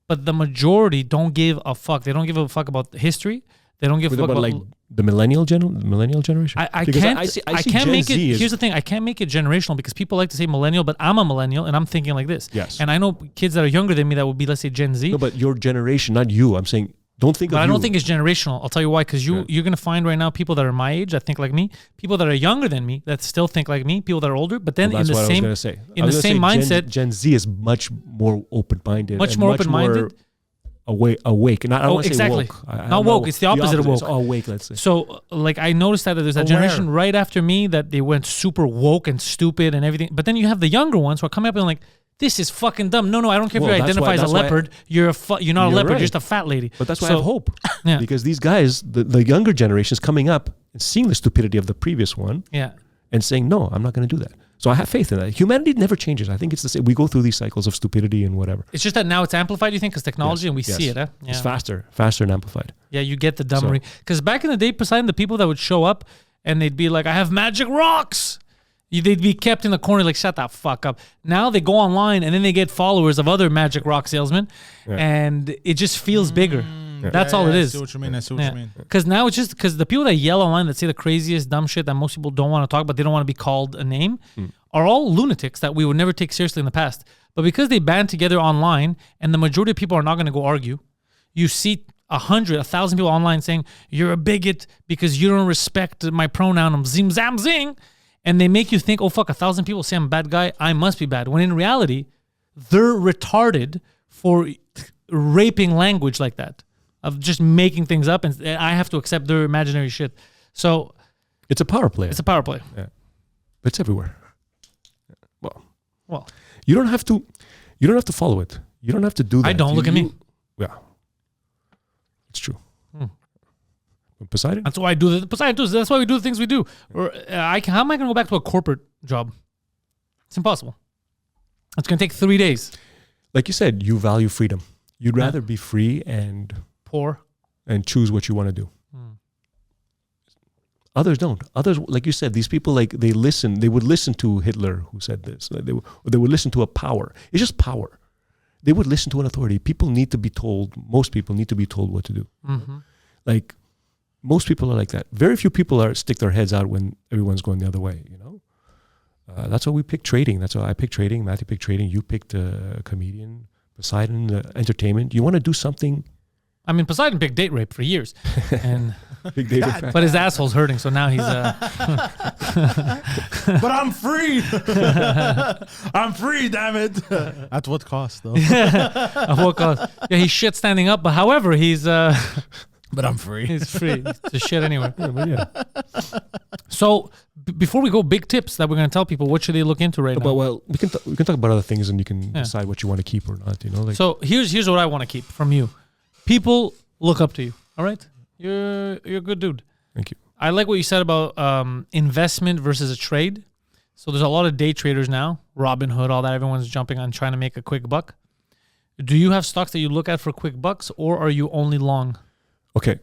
S2: but the majority don't give a fuck. They don't give a fuck about history. They don't give a fuck about
S3: like the millennial generation.
S2: I can't make it. Here's the thing: I can't make it generational because people like to say millennial, but I'm a millennial and I'm thinking like this.
S3: Yes.
S2: And I know kids that are younger than me that would be, let's say, Gen Z.
S3: No, but your generation, not you. I'm saying, don't think.
S2: But I don't think it's generational. I'll tell you why. Because you're gonna find right now people that are my age that think like me, people that are younger than me that still think like me, people that are older. But then in the same mindset,
S3: Gen Z is much more open-minded.
S2: Much more open-minded.
S3: Awake. Not, I don't want to say woke.
S2: Not woke. It's the opposite of woke.
S3: It's awake, let's say.
S2: So, like, I noticed that there's a generation right after me that they went super woke and stupid and everything. But then you have the younger ones who are coming up and like, this is fucking dumb. No, I don't care if you identify as a leopard. You're not a leopard. Right. You're just a fat lady.
S3: But that's why I have hope. Yeah. Because these guys, the younger generation is coming up and seeing the stupidity of the previous one.
S2: Yeah.
S3: And saying, no, I'm not going to do that. So I have faith in that. Humanity never changes. I think it's the same. We go through these cycles of stupidity and whatever.
S2: It's just that now it's amplified, you think, because technology, and we see it. Yeah.
S3: It's faster and amplified.
S2: Yeah, you get the dumbery. Because back in the day, Poseidon, the people that would show up and they'd be like, I have magic rocks. They'd be kept in the corner like, shut the fuck up. Now they go online and then they get followers of other magic rock salesmen, and it just feels bigger. That's all it is.
S1: I see what you mean. I see what you mean.
S2: Because now it's just because the people that yell online that say the craziest dumb shit that most people don't want to talk about, they don't want to be called a name, are all lunatics that we would never take seriously in the past. But because they band together online and the majority of people are not going to go argue, you see 100, 1,000 people online saying, you're a bigot because you don't respect my pronoun, I'm zim zam zing. And they make you think, oh, fuck, 1,000 people say I'm a bad guy, I must be bad. When in reality, they're retarded for raping language like that, of just making things up, and I have to accept their imaginary shit. So
S3: it's a power play.
S2: It's a power play.
S3: Yeah. But it's everywhere.
S2: Well,
S3: you don't have to follow it. You don't have to do that.
S2: I don't. Look at me.
S3: Yeah. It's true. Poseidon?
S2: That's why I do the Poseidon does. That's why we do the things we do. Or how am I going to go back to a corporate job? It's impossible. It's going to take 3 days.
S3: Like you said, you value freedom. You'd rather be free and
S2: poor
S3: and choose what you want to do. Others don't. Others, like you said, these people, like they would listen to Hitler who said this. Like they would listen to a power. It's just power. They would listen to an authority. Most people need to be told what to do. Like, most people are like that. Very few people stick their heads out when everyone's going the other way, you know? That's why we picked trading. That's why I picked trading. Matthew picked trading. You picked comedian. Poseidon, entertainment. You want to do something?
S2: I mean, Poseidon picked date rape for years. And
S3: Big date rape.
S2: But his asshole's hurting, so now he's...
S1: But I'm free! I'm free, damn it! At what cost, though?
S2: At what cost? Yeah, he's shit standing up, but however, he's...
S1: But I'm free.
S2: He's free. He's shit anyway.
S3: Yeah.
S2: So before we go, big tips that we're going to tell people. What should they look into right now?
S3: But well, we can talk about other things, and you can decide what you want to keep or not. You know. Like,
S2: so here's what I want to keep from you. People look up to you. All right, you're a good dude.
S3: Thank you.
S2: I like what you said about investment versus a trade. So there's a lot of day traders now. Robinhood, all that. Everyone's jumping on trying to make a quick buck. Do you have stocks that you look at for quick bucks, or are you only long?
S3: Okay.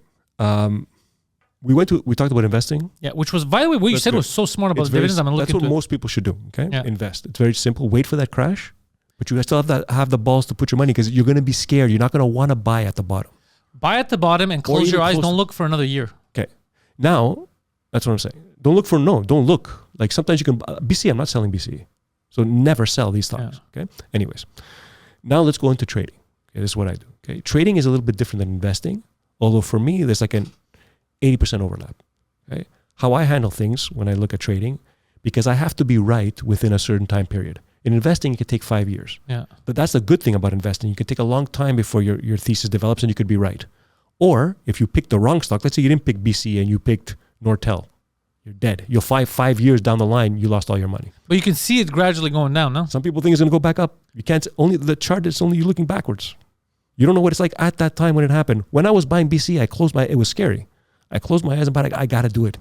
S3: We talked about investing.
S2: Yeah, which was, by the way, what you said was so smart about dividends. I'm going to look into it.
S3: That's what most people should do, okay?
S2: Yeah.
S3: Invest. It's very simple. Wait for that crash, but you still have the balls to put your money because you're going to be scared. You're not going to want to buy at the bottom.
S2: Buy at the bottom and close your eyes. Don't look for another year.
S3: Okay. Now, that's what I'm saying. Don't look. Like sometimes you can, BCE, I'm not selling BCE. So never sell these stocks, okay? Anyways, now let's go into trading. Okay, this is what I do, okay? Trading is a little bit different than investing. Although for me, there's like an 80% overlap. Okay? How I handle things when I look at trading, because I have to be right within a certain time period. In investing, it could take 5 years.
S2: Yeah.
S3: But that's the good thing about investing. You can take a long time before your thesis develops and you could be right. Or if you pick the wrong stock, let's say you didn't pick BC and you picked Nortel, you're dead. You'll 5 years down the line, you lost all your money.
S2: But you can see it gradually going down, no?
S3: Some people think it's going to go back up. You can't, only the chart is only you looking backwards. You don't know what it's like at that time when it happened. When I was buying BC, it was scary. I closed my eyes and bought it. I got to do it.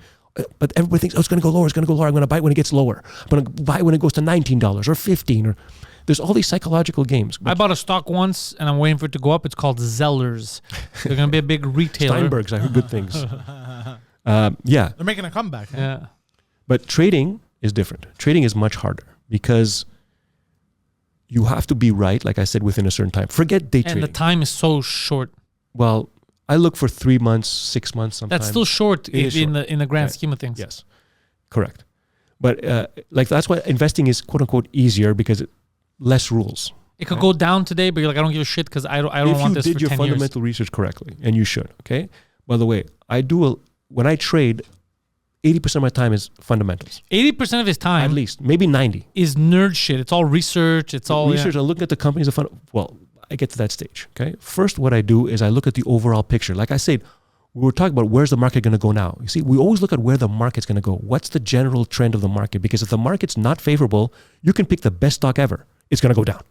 S3: But everybody thinks, it's going to go lower. It's going to go lower. I'm going to buy it when it gets lower. I'm going to buy it when it goes to $19 or $15. There's all these psychological games.
S2: I bought a stock once and I'm waiting for it to go up. It's called Zellers. They're going to be a big retailer.
S3: Steinberg's, I heard good things. Yeah.
S1: They're making a comeback. Huh?
S2: Yeah.
S3: But trading is different. Trading is much harder because you have to be right, like I said, within a certain time. Forget day trading.
S2: And the time is so short.
S3: Well, I look for 3 months, 6 months sometimes.
S2: That's still short in the grand scheme of things.
S3: Yes, correct. But like that's why investing is quote unquote easier because less rules.
S2: It could go down today, but you're like, I don't give a shit because I don't want this for 10 years. If you did your
S3: fundamental research correctly, and you should, okay? By the way, when I trade, 80% of my time is fundamentals.
S2: 80% of his time,
S3: at least, maybe 90,
S2: is nerd shit. It's all research. It's all
S3: research. I look at the companies. Well, I get to that stage. Okay. First, what I do is I look at the overall picture. Like I said, we were talking about where's the market going to go now. You see, we always look at where the market's going to go. What's the general trend of the market? Because if the market's not favorable, you can pick the best stock ever. It's going to go down.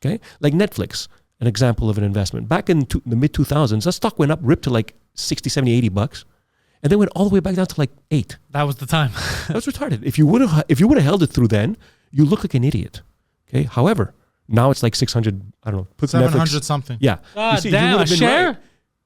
S3: Okay. Like Netflix, an example of an investment. Back in the mid 2000s, that stock went up, ripped to like 60, 70, $80. and then went all the way back down to like 8.
S2: That was the time.
S3: That was retarded. If you would have held it through then, you look like an idiot. Okay. However, now it's like 600. I don't know. Put
S1: 700
S3: Netflix.
S1: something.
S3: Yeah.
S2: Ah,
S3: You see, you
S2: damn,
S3: would
S2: a
S3: have been
S2: share?
S3: right.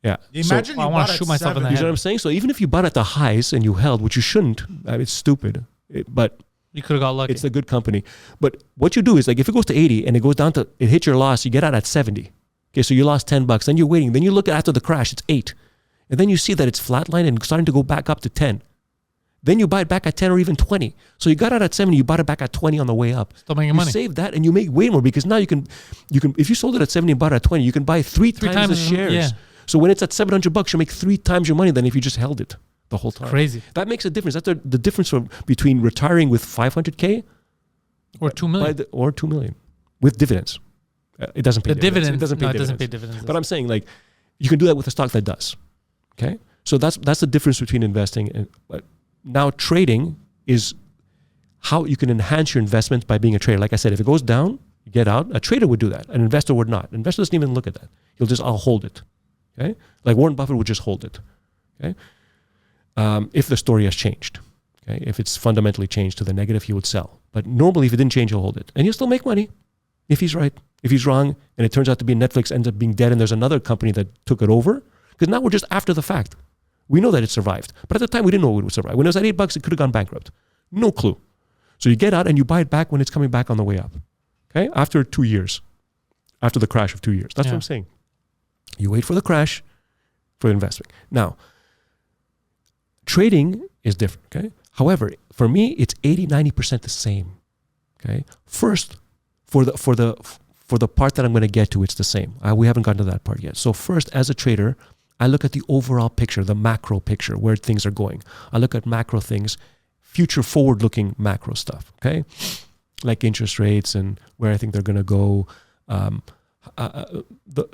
S3: Yeah.
S1: Imagine
S2: So, I
S1: you
S2: wanna
S1: bought at
S2: shoot myself in the
S1: 70.
S3: You know what I'm saying? So even if you bought at the highs and you held, which you shouldn't, it's stupid. But
S2: You could have got lucky.
S3: it's a good company. But what you do is like if it goes to 80 and it goes down to it hits your loss, you get out at 70. Okay, so you lost $10. Then you're waiting. Then you look at after the crash, it's 8. And then you see that it's flatlined and starting to go back up to 10. Then you buy it back at 10 or even 20. So you got out at 70, you bought it back at 20 on the way up.
S2: Still making
S3: You
S2: money.
S3: save that and you make way more because now you can if you sold it at 70 and bought it at 20, you can buy three times the
S2: times,
S3: shares.
S2: yeah.
S3: So when it's at $700, you make 3 times your money than if you just held it the whole time.
S2: Crazy.
S3: That makes a difference. That's the difference between retiring with 500K
S2: Or 2 million.
S3: or 2 million with dividends. It doesn't pay
S2: The
S3: dividends.
S2: dividends.
S3: It doesn't pay
S2: No, it
S3: dividends.
S2: doesn't pay dividends.
S3: But I'm saying like you can do that with a stock that does. Okay? So that's the difference between investing and now trading is how you can enhance your investment by being a trader. Like I said, if it goes down, you get out. A trader would do that. An investor would not. An investor doesn't even look at that. He'll just, I'll hold it. Okay? Like Warren Buffett would just hold it. Okay? If the story has changed. Okay? If it's fundamentally changed to the negative, he would sell. But normally if it didn't change, he'll hold it. And he'll still make money if he's right. If he's wrong and it turns out to be Netflix ends up being dead and there's another company that took it over, because now we're just after the fact. We know that it survived. But at the time, we didn't know it would survive. When it was at $8, it could have gone bankrupt. No clue. So you get out and you buy it back when it's coming back on the way up. Okay? After 2 years. After the crash of 2 years. That's what I'm saying. You wait for the crash for investing. Now, trading is different. Okay? However, for me, it's 80-90% the same. Okay? First, for the part that I'm going to get to, it's the same. We haven't gotten to that part yet. So first, as a trader, I look at the overall picture, the macro picture, where things are going. I look at macro things, future forward-looking macro stuff, okay? Like interest rates and where I think they're going to go. The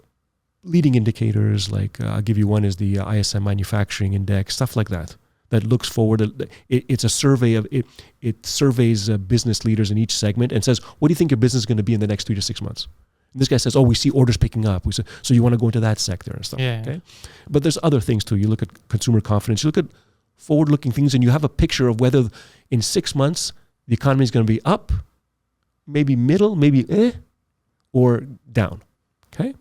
S3: leading indicators, like I'll give you one, is the ISM Manufacturing Index, stuff like that. That looks forward. It's a survey of it. It surveys business leaders in each segment and says, "What do you think your business is going to be in the next 3 to 6 months?" And this guy says, "Oh, we see orders picking up. We say, so you want to go into that sector and stuff."
S2: Yeah.
S3: Okay, but there's other things too. You look at consumer confidence. You look at forward-looking things, and you have a picture of whether in 6 months the economy is going to be up, maybe middle, maybe or down. Okay,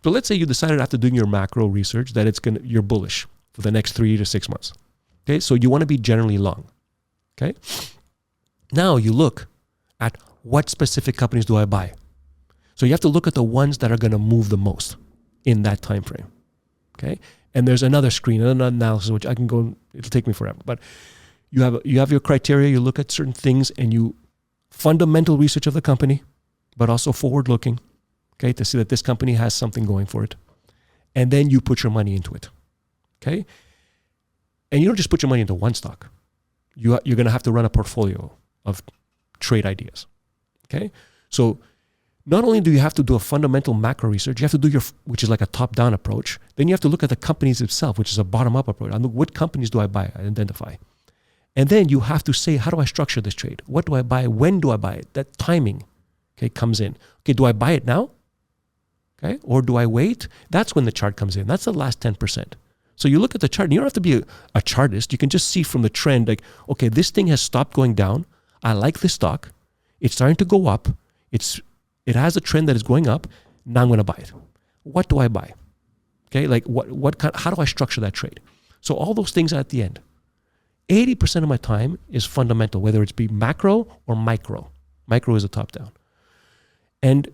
S3: so let's say you decided after doing your macro research that you're bullish for the next 3 to 6 months. Okay, so you want to be generally long. Okay, now you look at what specific companies do I buy. So you have to look at the ones that are going to move the most in that time frame. Okay, and there's another screen, another analysis, which I can go. It'll take me forever. But you have your criteria. You look at certain things, and you fundamental research of the company, but also forward looking. Okay, to see that this company has something going for it, and then you put your money into it. Okay. And you don't just put your money into one stock. You're going to have to run a portfolio of trade ideas. Okay? So not only do you have to do a fundamental macro research, you have to do which is like a top-down approach. Then you have to look at the companies itself, which is a bottom-up approach. What companies do I buy? I identify. And then you have to say, how do I structure this trade? What do I buy? When do I buy it? That timing, okay, comes in. Okay, do I buy it now? Okay, or do I wait? That's when the chart comes in. That's the last 10%. So you look at the chart, and you don't have to be a chartist. You can just see from the trend, like, okay, this thing has stopped going down. I like this stock. It's starting to go up. It has a trend that is going up. Now I'm going to buy it. What do I buy? Okay, like how do I structure that trade? So all those things are at the end. 80% of my time is fundamental, whether it's be macro or micro. Micro is a top down. And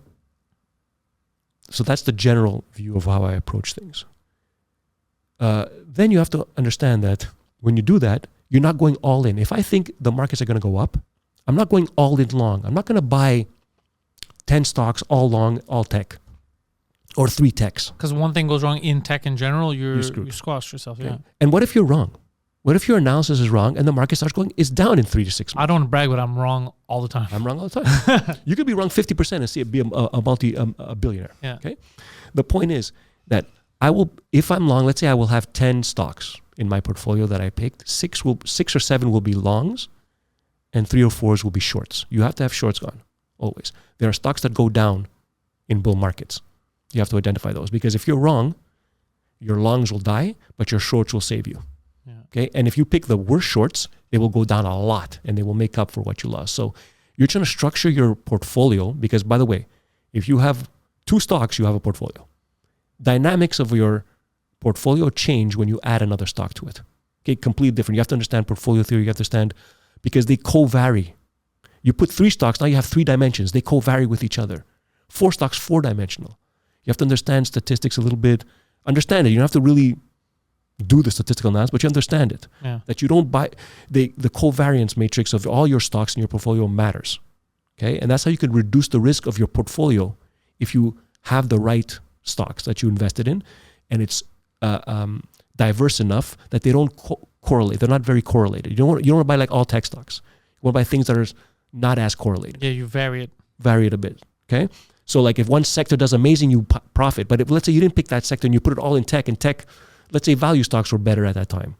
S3: so that's the general view of how I approach things. Then you have to understand that when you do that, you're not going all in. If I think the markets are going to go up, I'm not going all in long. I'm not going to buy 10 stocks all long, all tech, or 3 techs.
S2: Because one thing goes wrong in tech in general, you
S3: screwed.
S2: squash yourself. Okay. Yeah.
S3: And what if you're wrong? What if your analysis is wrong and the market starts going, it's down in 3 to 6 months?
S2: I don't want to brag, but I'm wrong all the time.
S3: I'm wrong all the time. You could be wrong 50% and see it be a billionaire.
S2: Yeah.
S3: Okay. The point is that if I'm long, let's say I will have 10 stocks in my portfolio that I picked. 6 or 7 will be longs, and 3 or 4 will be shorts. You have to have shorts gone always. There are stocks that go down in bull markets. You have to identify those because if you're wrong, your longs will die, but your shorts will save you. Okay, and if you pick the worst shorts, they will go down a lot, and they will make up for what you lost. So you're trying to structure your portfolio because, by the way, if you have 2 stocks, you have a portfolio. Dynamics of your portfolio change when you add another stock to it. Okay, completely different. You have to understand portfolio theory. You have to understand because they co-vary. You put 3 stocks, now you have 3 dimensions. They co-vary with each other. 4 stocks, 4-dimensional. You have to understand statistics a little bit. Understand it. You don't have to really do the statistical analysis, but you understand it.
S2: Yeah.
S3: That you don't buy the covariance matrix of all your stocks in your portfolio matters. Okay, and that's how you can reduce the risk of your portfolio if you have the right stocks that you invested in, and it's diverse enough that they don't correlate. They're not very correlated. You don't want to buy like all tech stocks. You want to buy things that are not as correlated.
S2: Yeah, you vary it.
S3: Vary it a bit. Okay, so like if one sector does amazing, you profit. But if let's say you didn't pick that sector and you put it all in tech, and tech, let's say value stocks were better at that time.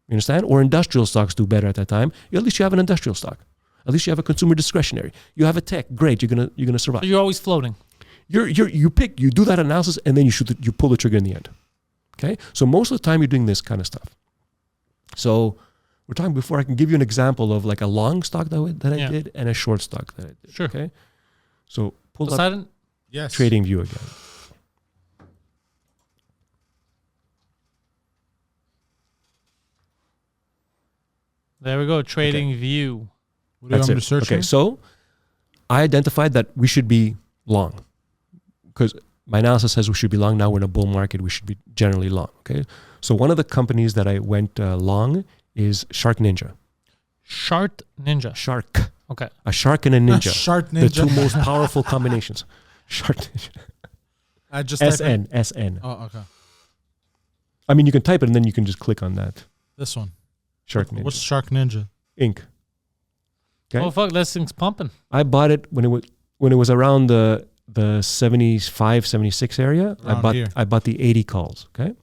S3: You understand? Or industrial stocks do better at that time. At least you have an industrial stock. At least you have a consumer discretionary. You have a tech. Great, you're gonna survive.
S2: So you're always floating.
S3: You do that analysis, and then you pull the trigger in the end. Okay, so most of the time you're doing this kind of stuff. So we're talking before. I can give you an example of like a long stock that I did and a short stock that I did.
S2: Sure.
S3: Okay, so pull up
S2: Poseidon?
S1: Yes.
S3: Trading View again.
S2: There we go. Trading View.
S1: What do you want me to search
S3: Okay,
S1: for?
S3: so I identified that we should be long because my analysis says we should be long. Now we're in a bull market. We should be generally long. Okay, so one of the companies that I went long is Shark Ninja.
S2: Shark Ninja.
S3: Shark.
S2: Okay.
S3: A shark and a ninja.
S1: Shark
S3: The
S1: Ninja.
S3: 2 most powerful combinations. Shark Ninja.
S1: I just type in-
S3: SN.
S1: Oh, okay.
S3: I mean, you can type it and then you can just click on that.
S1: This one.
S3: Shark Ninja.
S1: What's Shark Ninja?
S3: Inc. Okay.
S2: Oh fuck, that thing's pumping.
S3: I bought it when it was around the 75, 76 area.
S1: Around here.
S3: I bought the 80 calls. Okay.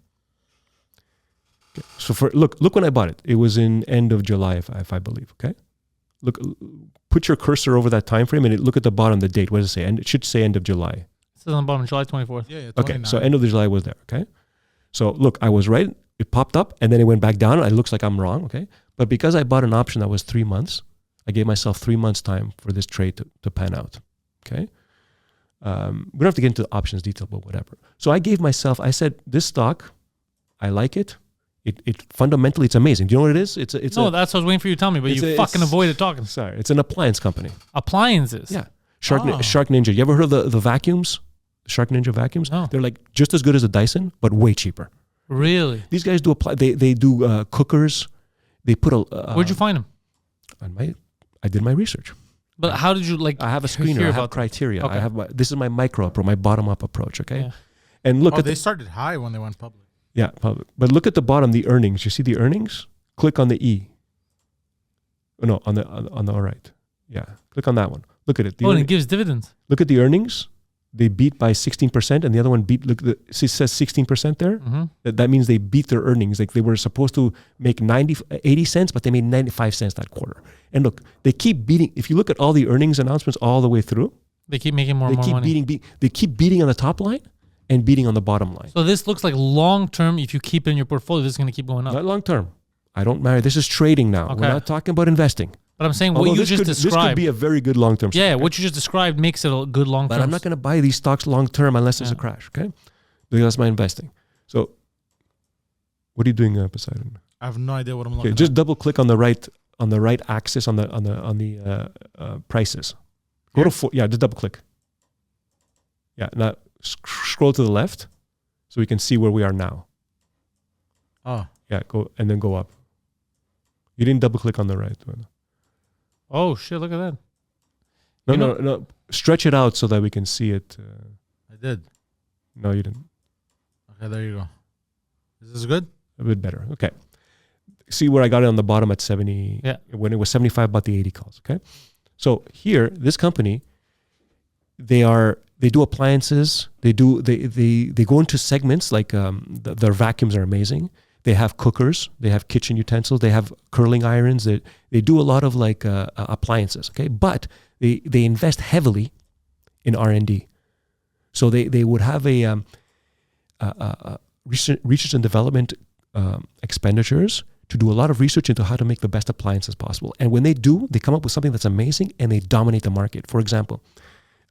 S3: So look when I bought it. It was in end of July, if I believe. Okay. Look, put your cursor over that time frame and look at the bottom, the date. What does it say? And it should say end of July.
S2: It says on the bottom, July 24th.
S1: Yeah.
S3: Okay.
S1: 29.
S3: So end of the July was there. Okay. So look, I was right. It popped up and then it went back down. It looks like I'm wrong. Okay. But because I bought an option that was 3 months, I gave myself 3 months time for this trade to pan out. Okay. We don't have to get into the options detail, but whatever. So I said, this stock, I like it. It fundamentally, it's amazing. Do you know what it is? It's
S2: That's what I was waiting for you to tell me, but you fucking avoided talking.
S3: Sorry, it's an appliance company.
S2: Appliances.
S3: Yeah. Shark Ninja. You ever heard of the vacuums? Shark Ninja vacuums?
S2: No.
S3: They're like just as good as a Dyson, but way cheaper.
S2: Really?
S3: These guys do they do cookers. They put a.
S2: Where'd you find them?
S3: I did my research.
S2: But how did you
S3: I have a screener.
S2: hear
S3: I
S2: about
S3: have criteria.
S2: Okay.
S3: I have this is my micro approach, my bottom up approach. Okay,
S2: Yeah.
S3: and look at
S1: they started high when they went public.
S3: yeah, public. But look at the bottom, the earnings. You see the earnings? Click on the E. Oh, no, on the all right. Yeah, click on that one. Look at it.
S2: and it gives dividends.
S3: Look at the earnings. They beat by 16%, and the other one beat. Look, it says 16% there.
S2: Mm-hmm.
S3: That means they beat their earnings. Like they were supposed to make 80 cents, but they made 95 cents that quarter. And look, they keep beating. If you look at all the earnings announcements all the way through,
S2: They keep making more and more money.
S3: They keep beating on the top line and beating on the bottom line.
S2: So this looks like long term. If you keep it in your portfolio, this is going to keep going up.
S3: Not long term. I don't matter. This is trading now.
S2: Okay.
S3: We're not talking about investing.
S2: But I'm saying what
S3: Although
S2: you
S3: this
S2: just
S3: could
S2: described.
S3: be a very good long term.
S2: Yeah, what you just described makes it a good long term.
S3: But I'm not going to buy these stocks long term unless there's a
S2: Yeah.
S3: crash. Okay, because that's my investing. So, what are you doing, Poseidon?
S1: I have no idea what I'm
S3: Okay,
S1: looking
S3: just
S1: at.
S3: double click on the right axis on the prices. Go to just double click. Yeah, now scroll to the left, so we can see where we are now.
S1: Oh,
S3: Yeah, go and then go up. You didn't double click on the right one.
S2: Oh shit! Look at that.
S3: No. Stretch it out so that we can see it.
S1: I did.
S3: No, you didn't.
S1: Okay, there you go. Is this good?
S3: A bit better. Okay. See where I got it on the bottom at 70.
S2: Yeah.
S3: When it was 75, about the 80 calls. Okay. So here, this company, they do appliances. They go into segments like their vacuums are amazing. They have cookers. They have kitchen utensils. They have curling irons. They do a lot of like appliances. Okay, but they invest heavily in R&D. So they would have a research and development expenditures to do a lot of research into how to make the best appliances possible. And when they do, they come up with something that's amazing and they dominate the market. For example,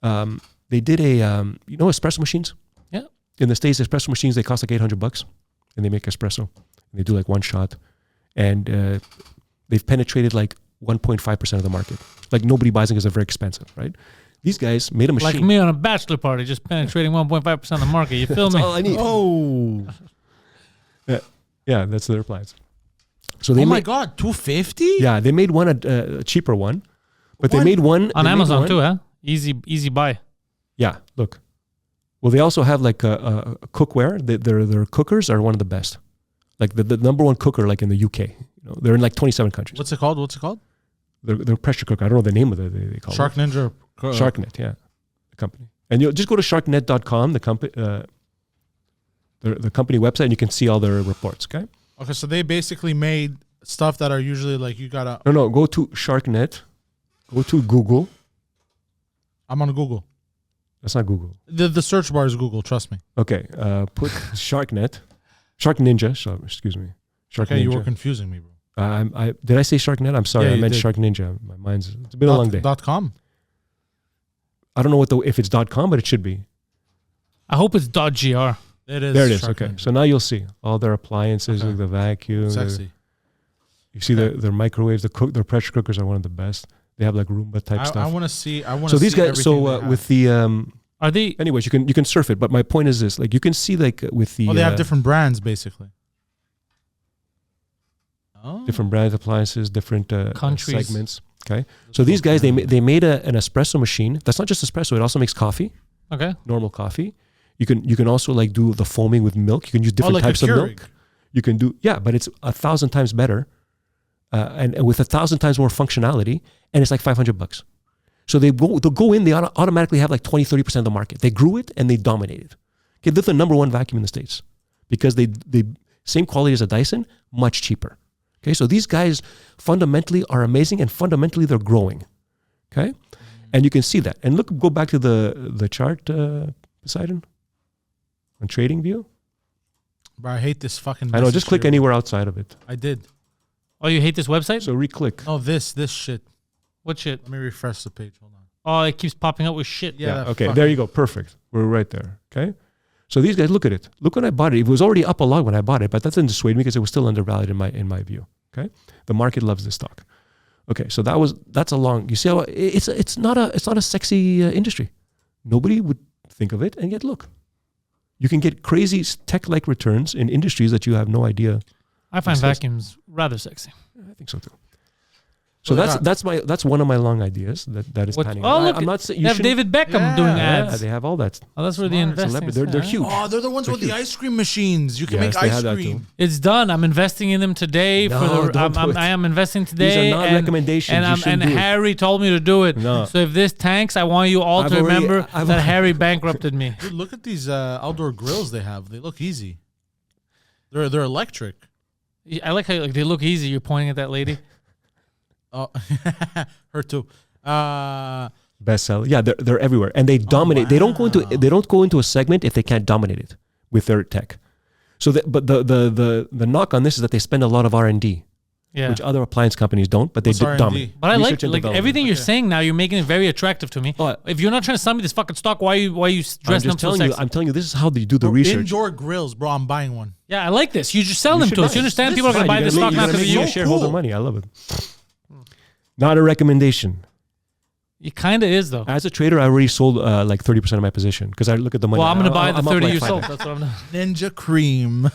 S3: they did espresso machines?
S2: Yeah.
S3: In the States, espresso machines, they cost like $800 and they make espresso. And they do like one shot. And they've penetrated like 1.5% of the market. Like nobody buys them because they're very expensive, right? These guys made a machine.
S2: Like me on a bachelor party, just penetrating 1.5% of the market. You feel me?
S3: All I need.
S1: Oh.
S3: Yeah, that's their appliance. So they
S1: Oh my
S3: made,
S1: God, 250?
S3: yeah, they made one a cheaper one, but they
S1: What?
S3: made one
S2: On
S3: they made
S2: Amazon
S3: one-
S2: too, huh? Easy buy.
S3: Yeah, look. Well, they also have like a cookware. Their cookers are one of the best. Like the number one cooker, like in the UK. They're in like 27 countries.
S1: What's it called?
S3: They're pressure cooker. I don't know the name of it. They call
S1: Shark
S3: it
S1: Ninja.
S3: SharkNet. Yeah, the company. And you just go to sharknet.com, the company, the company website, and you can see all their reports. Okay.
S1: Okay, so they basically made stuff that are usually like you gotta.
S3: No. Go to SharkNet. Go to Google.
S1: I'm on Google.
S3: That's not Google.
S1: The search bar is Google. Trust me.
S3: Okay. Put SharkNet. Shark Ninja. Excuse me. Shark
S1: Okay,
S3: Ninja.
S1: you were confusing me, bro.
S3: Did I say SharkNet? I'm sorry.
S1: Yeah,
S3: I
S1: you
S3: meant
S1: did.
S3: Shark Ninja. It's been a long day.
S1: .com.
S3: I don't know if it's .com, but it should be.
S2: I hope it's .gr.
S1: It is.
S3: There it is.
S1: Shark
S3: Okay.
S1: Ninja.
S3: So now you'll see all their appliances,
S1: Okay.
S3: like the vacuum.
S1: Sexy.
S3: You see their microwaves, their pressure cookers are one of the best. They have like Roomba type
S1: I
S3: stuff.
S1: want to see.
S3: So these guys. So with the
S2: Are they?
S3: anyways, you can surf it. But my point is this: like you can see like with the
S1: they have different brands basically. Oh.
S3: different brands, appliances, different
S2: Countries.
S3: segments. Okay. So these guys they made an espresso machine. That's not just espresso; it also makes coffee,
S2: Okay.
S3: normal coffee. You can also like do the foaming with milk. You can use different
S1: like a
S3: types of
S1: Keurig.
S3: milk. You can do but it's 1,000 times better, and with 1,000 times more functionality, and it's like $500. So they'll go in. They automatically have like 20-30% of the market. They grew it and they dominate it. Okay, they're the number one vacuum in the States because they same quality as a Dyson, much cheaper. Okay, so these guys fundamentally are amazing and fundamentally they're growing. Okay, and you can see that. And go back to the chart, Poseidon, on Trading View.
S1: Bro, I hate this fucking.
S3: I know. Just
S1: message
S3: click
S1: here.
S3: anywhere outside of it.
S1: I did.
S2: Oh, you hate this website?
S3: So re-click.
S1: Oh, this shit.
S2: What shit?
S1: Let me refresh the page. Hold on.
S2: Oh, it keeps popping up with shit.
S1: Yeah. that
S3: Okay.
S1: fucking-
S3: There you go. Perfect. We're right there. Okay. So these guys, look at it. Look when I bought it. It was already up a lot when I bought it, but that didn't dissuade me because it was still undervalued in my view. Okay. The market loves this stock. Okay. So that's a long. You see how it's not a sexy industry. Nobody would think of it, and yet look, you can get crazy tech-like returns in industries that you have no idea.
S2: I find
S3: Success.
S2: vacuums rather sexy.
S3: I think so too. So
S1: Well,
S3: that's one of my long ideas that is
S2: What-
S3: panning
S2: oh,
S3: out.
S2: look,
S3: I'm not saying
S2: They
S3: you
S2: have
S3: should.
S2: David Beckham doing
S1: Yeah,
S2: ads.
S3: They have all that.
S2: Oh, that's where the
S1: Smart.
S2: investing.
S3: Celebrity. They're huge.
S1: Oh, they're the ones with the ice cream machines. You can
S3: Yes,
S1: make
S3: they
S1: ice
S3: have that
S1: cream.
S3: too.
S2: It's done. I'm investing in them today.
S3: No, don't do it.
S2: I am investing today.
S3: These are not
S2: and,
S3: recommendations.
S2: And,
S3: You shouldn't
S2: and
S3: do it.
S2: Harry told me to do it.
S3: No.
S2: So if this tanks, I want you all
S3: I've
S2: to
S3: already-
S2: remember
S3: I've-
S2: that Harry bankrupted me.
S1: Dude, look at these outdoor grills they have. They look easy. They're electric.
S2: I like how they look easy. You're pointing at that lady.
S1: Oh, her too.
S3: Bestseller. Yeah, they're everywhere, and they dominate.
S1: wow.
S3: They don't go into a segment if they can't dominate it with their tech. So, but the knock on this is that they spend a lot of R&D,
S2: Yeah.
S3: which other appliance companies don't. But they
S1: What's R&D?
S3: dominate.
S2: But I
S3: Research and
S2: like
S3: development.
S2: everything you're
S1: Okay.
S2: saying now. You're making it very attractive to me.
S3: Oh,
S2: If you're not trying to sell me this fucking stock, why are you
S3: I'm
S2: dressing
S3: just
S2: up so
S3: telling you.
S2: sexy?
S3: I'm telling you, this is how they do the
S1: Bro,
S3: research.
S1: Indoor grills, bro. I'm buying one.
S2: Yeah, I like this. You just sell
S3: You
S2: them
S3: should
S2: to us.
S3: buy
S2: You
S3: it.
S2: understand?
S1: This
S2: People are
S1: is
S2: going to
S1: fine.
S2: buy
S1: You're
S2: this
S1: gonna
S2: stock
S1: make-
S2: not
S1: you're
S2: because
S1: gonna
S2: of
S3: me
S2: you.
S3: a
S1: so
S3: shareholder
S1: cool.
S3: money. I love it. Not a recommendation.
S2: It kind of is, though.
S3: As a trader, I already sold like 30% of my position because I look at the money.
S2: Well, I'm going to buy the
S3: I'm up
S2: 30
S3: like
S2: you
S3: 5x.
S2: sold. That's what I'm doing.
S1: Ninja cream.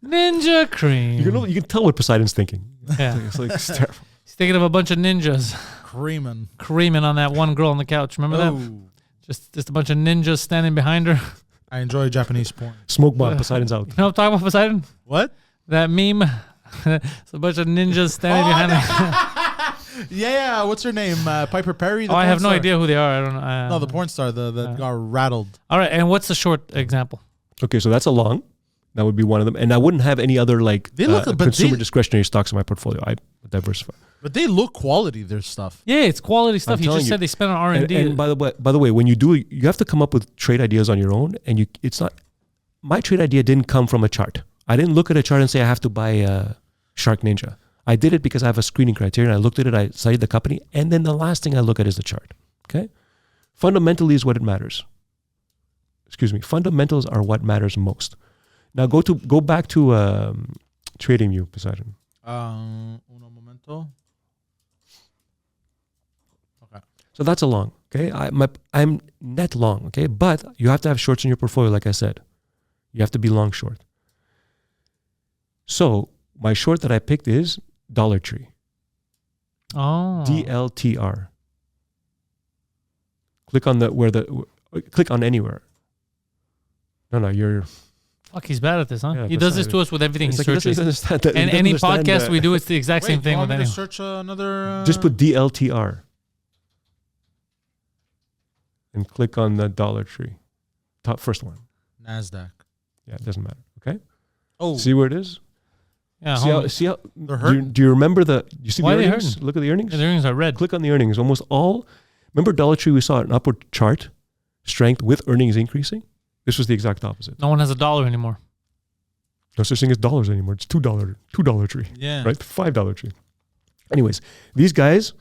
S2: Ninja cream.
S3: You can tell what Poseidon's thinking.
S2: Yeah.
S3: It's like it's terrible.
S2: He's thinking of a bunch of ninjas
S1: Creaming.
S2: creaming on that one girl on the couch. Remember that?
S1: Oh,
S2: Just a bunch of ninjas standing behind her.
S1: I enjoy Japanese porn.
S3: Smoke bomb. Poseidon's out.
S2: You know what I'm talking about, Poseidon?
S1: What?
S2: That meme. It's a bunch of ninjas standing behind her.
S1: Yeah. What's her name? Piper Perry.
S2: Oh, I have no idea who they are. I don't know.
S1: No, the porn star that got rattled.
S2: All right, and what's the short example?
S3: Okay, so that's a long. That would be one of them. And I wouldn't have any other like
S1: They look- but
S3: consumer
S1: they-
S3: discretionary stocks in my portfolio. I diversify.
S1: But they look quality. Their stuff.
S2: Yeah, it's quality stuff.
S3: I'm
S2: You
S3: telling
S2: just
S3: you.
S2: said they spent on R&D.
S3: And by the way, when you do it, you have to come up with trade ideas on your own. And it's not. My trade idea didn't come from a chart. I didn't look at a chart and say I have to buy Shark Ninja. I did it because I have a screening criterion. I looked at it, I studied the company, and then the last thing I look at is the chart. Okay? Fundamentally is what it matters. Fundamentals are what matters most. Now go back to TradingView, Poseidon.
S1: Uno momento. Okay.
S3: So that's a long. Okay, I'm net long. Okay, but you have to have shorts in your portfolio, like I said. You have to be long short. So my short that I picked is Dollar Tree.
S2: Oh.
S3: DLTR. Click on click on anywhere. No, you're.
S2: Fuck, he's bad at this, huh?
S3: Yeah,
S2: he does this to us with everything he searches.
S3: He doesn't understand that.
S2: And any podcast we do, it's the exact same thing
S1: with
S2: with anyone.
S1: Search another.
S3: Just put DLTR. And click on the Dollar Tree. Top first one.
S1: NASDAQ.
S3: Yeah, it doesn't matter. Okay.
S1: Oh.
S3: See where it is?
S2: Yeah.
S3: See how
S1: They're hurting.
S3: do you remember you see
S2: Why
S3: the
S2: are they
S3: earnings?
S2: hurting?
S3: Look at the earnings.
S2: Yeah, the earnings are red.
S3: Click on the earnings. Almost all. Remember Dollar Tree, we saw an upward chart, strength with earnings increasing? This was the exact opposite.
S2: No one has $1 anymore.
S3: No such thing as dollars anymore. It's $2 tree.
S1: Yeah.
S3: Right? $5 tree. Anyways, these guys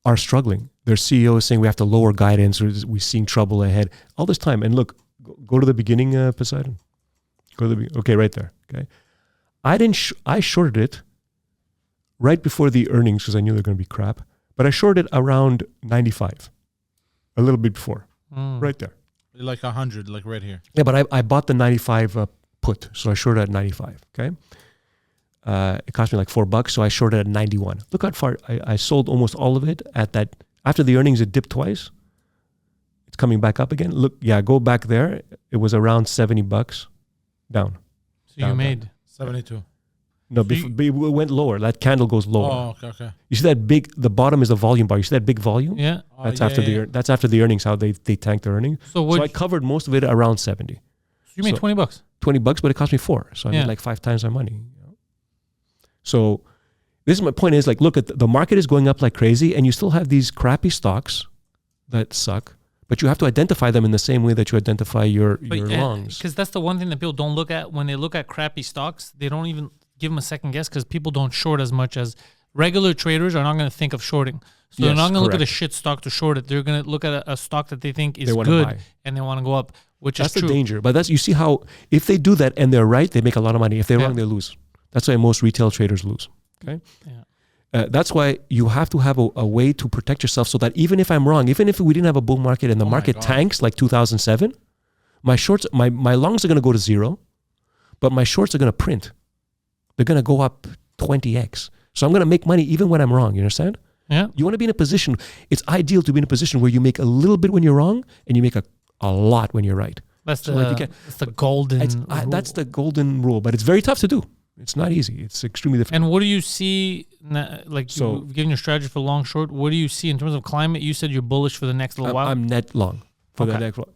S3: are struggling. Their CEO is saying we have to lower guidance or we're seeing trouble ahead all this time. And look, go to the beginning, Poseidon. Go to the okay, right there. Okay. I shorted it right before the earnings because I knew they're going to be crap. But I shorted around 95, a little bit before, right there.
S1: Like 100, like right here.
S3: Yeah, but I bought the 95 put, so I shorted at 95. Okay, it cost me like $4, so I shorted at 91. Look how far I sold almost all of it at that. After the earnings, it dipped twice. It's coming back up again. Look, yeah, go back there. It was around $70 down.
S2: So you made
S1: 72.
S3: No, it went lower. That candle goes lower.
S1: Oh, okay.
S3: You see that big? The bottom is the volume bar. You see that big volume?
S2: yeah.
S3: That's that's after the earnings. How they tanked their earnings.
S2: So
S3: I covered most of it around 70.
S2: So you made $20.
S3: $20, but it cost me $4. So I made like 5 times my money. So this is my point is like, look at the market is going up like crazy and you still have these crappy stocks that suck, but you have to identify them in the same way that you identify your longs.
S2: Because that's the one thing that people don't look at when they look at crappy stocks. They don't even give them a second guess because people don't short as much as regular traders are not going to think of shorting. So they're not going to look at a shit stock to short it. They're going to look at a stock that they think is good and they want to go up, which is true.
S3: That's the danger. But you see how if they do that and they're right, they make a lot of money. If they're wrong, they lose. That's why most retail traders lose. Okay. Yeah. That's why you have to have a way to protect yourself so that even if I'm wrong, even if we didn't have a bull market and the market tanks like 2007, my shorts, my longs are going to go to zero, but my shorts are going to print. They're going to go up 20x. So I'm going to make money even when I'm wrong. You understand?
S2: Yeah.
S3: You want to be in a position, it's ideal to be in a position where you make a little bit when you're wrong and you make a lot when you're right.
S2: That's the golden rule.
S3: That's the golden rule, but it's very tough to do. It's not easy. It's extremely difficult.
S2: And what do you see, given your strategy for long short, what do you see in terms of climate? You said you're bullish for the next little while.
S3: I'm net long for the next while.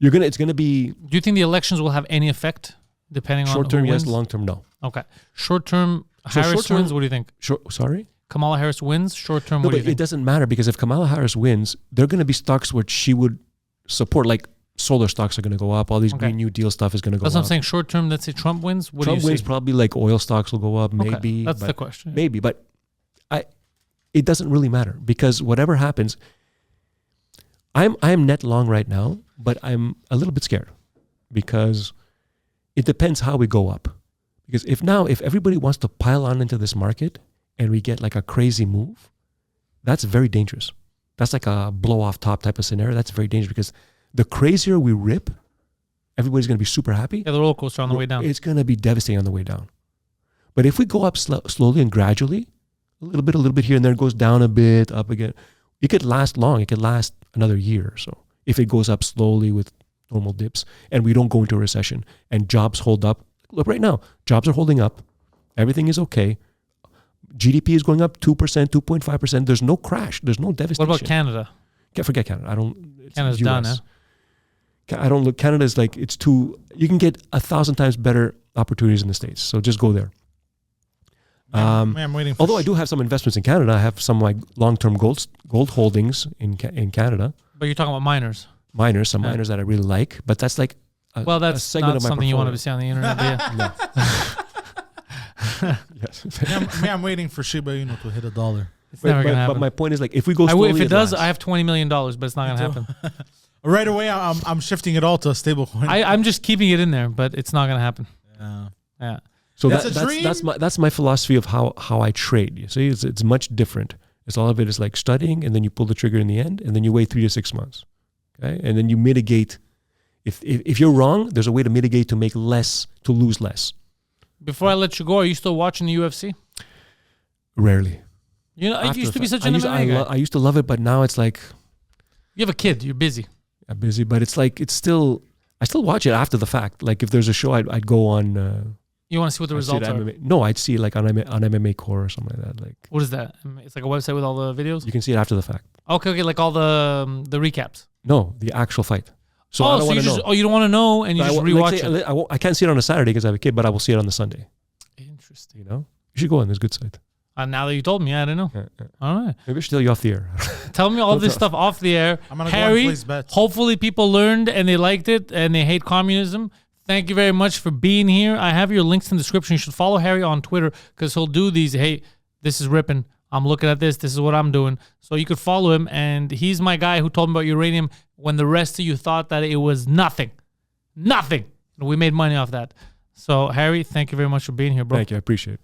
S3: It's going to be...
S2: Do you think the elections will have any effect depending on
S3: short term,
S2: who wins?
S3: yes. Long term, no.
S2: Okay. Short term, Harris wins. What do you think?
S3: Sorry?
S2: Kamala Harris wins. Short term,
S3: no,
S2: what do you
S3: but
S2: think?
S3: It doesn't matter because if Kamala Harris wins, there are going to be stocks which she would support, like solar stocks are going to go up. All these Green New Deal stuff is going to go up.
S2: That's what I'm saying. Short term, let's say Trump wins. What
S3: Trump
S2: do you
S3: wins,
S2: see?
S3: probably like oil stocks will go up, maybe.
S2: That's the question. Yeah.
S3: Maybe, but it doesn't really matter because whatever happens, I'm net long right now, but I'm a little bit scared because it depends how we go up. Because if everybody wants to pile on into this market and we get like a crazy move, that's very dangerous. That's like a blow off top type of scenario. That's very dangerous because the crazier we rip, everybody's going to be super happy.
S2: Yeah, the roller coaster on the way down.
S3: It's going to be devastating on the way down. But if we go up slowly and gradually, a little bit here and there, it goes down a bit, up again, it could last long. It could last another year or so. If it goes up slowly with normal dips and we don't go into a recession and jobs hold up. Look, right now, jobs are holding up. Everything is okay. GDP is going up 2%, 2.5%. There's no crash. There's no devastation.
S2: What about Canada?
S3: Forget Canada.
S2: Canada's done, huh?
S3: I don't look. Canada is like, it's too, you can get 1,000 times better opportunities in the States. So just go there.
S1: I'm waiting for
S3: although I do have some investments in Canada. I have some like long-term gold holdings in Canada.
S2: But you're talking about miners.
S3: Miners that I really like. But that's like,
S2: Well, that's
S3: segment
S2: not
S3: of my
S2: something you want to
S3: portfolio.
S2: see on the internet. But yeah.
S3: Yes.
S1: I'm waiting for Shiba Inu to hit $1.
S2: It's never going to
S3: But
S2: happen.
S3: my point is like if we go slowly,
S2: If it does,
S3: lasts.
S2: I have $20 million, but it's not going to happen.
S1: Right away, I'm shifting it all to a stable coin.
S2: I'm just keeping it in there, but it's not going to happen. Yeah.
S3: So
S1: That's a dream.
S3: that's my philosophy of how I trade. You see, it's much different. It's all of it is like studying, and then you pull the trigger in the end, and then you wait 3 to 6 months, okay, and then you mitigate. If you're wrong, there's a way to mitigate to make less, to lose less.
S2: Before I let you go, are you still watching the UFC?
S3: Rarely.
S2: You know, it
S3: After
S2: used to
S3: the
S2: be
S3: fact.
S2: such an MMA guy.
S3: I used to love it, but now it's like
S2: You have a kid. You're busy.
S3: I'm busy. But it's like I still watch it after the fact. Like if there's a show, I'd go on.
S2: You want to see what the
S3: I'd see it
S2: results are.
S3: MMA. No, I'd see it like on MMA Core or something like that. Like
S2: What is that? It's like a website with all the videos?
S3: you can see it after the fact.
S2: Okay, like all the recaps.
S3: No, the actual fight. So I don't want to know.
S2: you don't want to know, and you just rewatch it.
S3: I can't see it on a Saturday because I have a kid, but I will see it on the Sunday.
S2: Interesting.
S3: You know, you should go on. There's a good site.
S2: Now that you told me, I didn't know. All right.
S3: Maybe I should tell you off the air.
S2: Tell me all this stuff off the air.
S1: I'm gonna go and
S2: Harry,
S1: place bets.
S2: hopefully people learned and they liked it and they hate communism. Thank you very much for being here. I have your links in the description. You should follow Harry on Twitter because he'll do these. Hey, this is ripping. I'm looking at this. This is what I'm doing. So you could follow him. And he's my guy who told me about uranium when the rest of you thought that it was nothing. Nothing. We made money off that. So, Harry, thank you very much for being here, bro.
S3: Thank you. I appreciate it.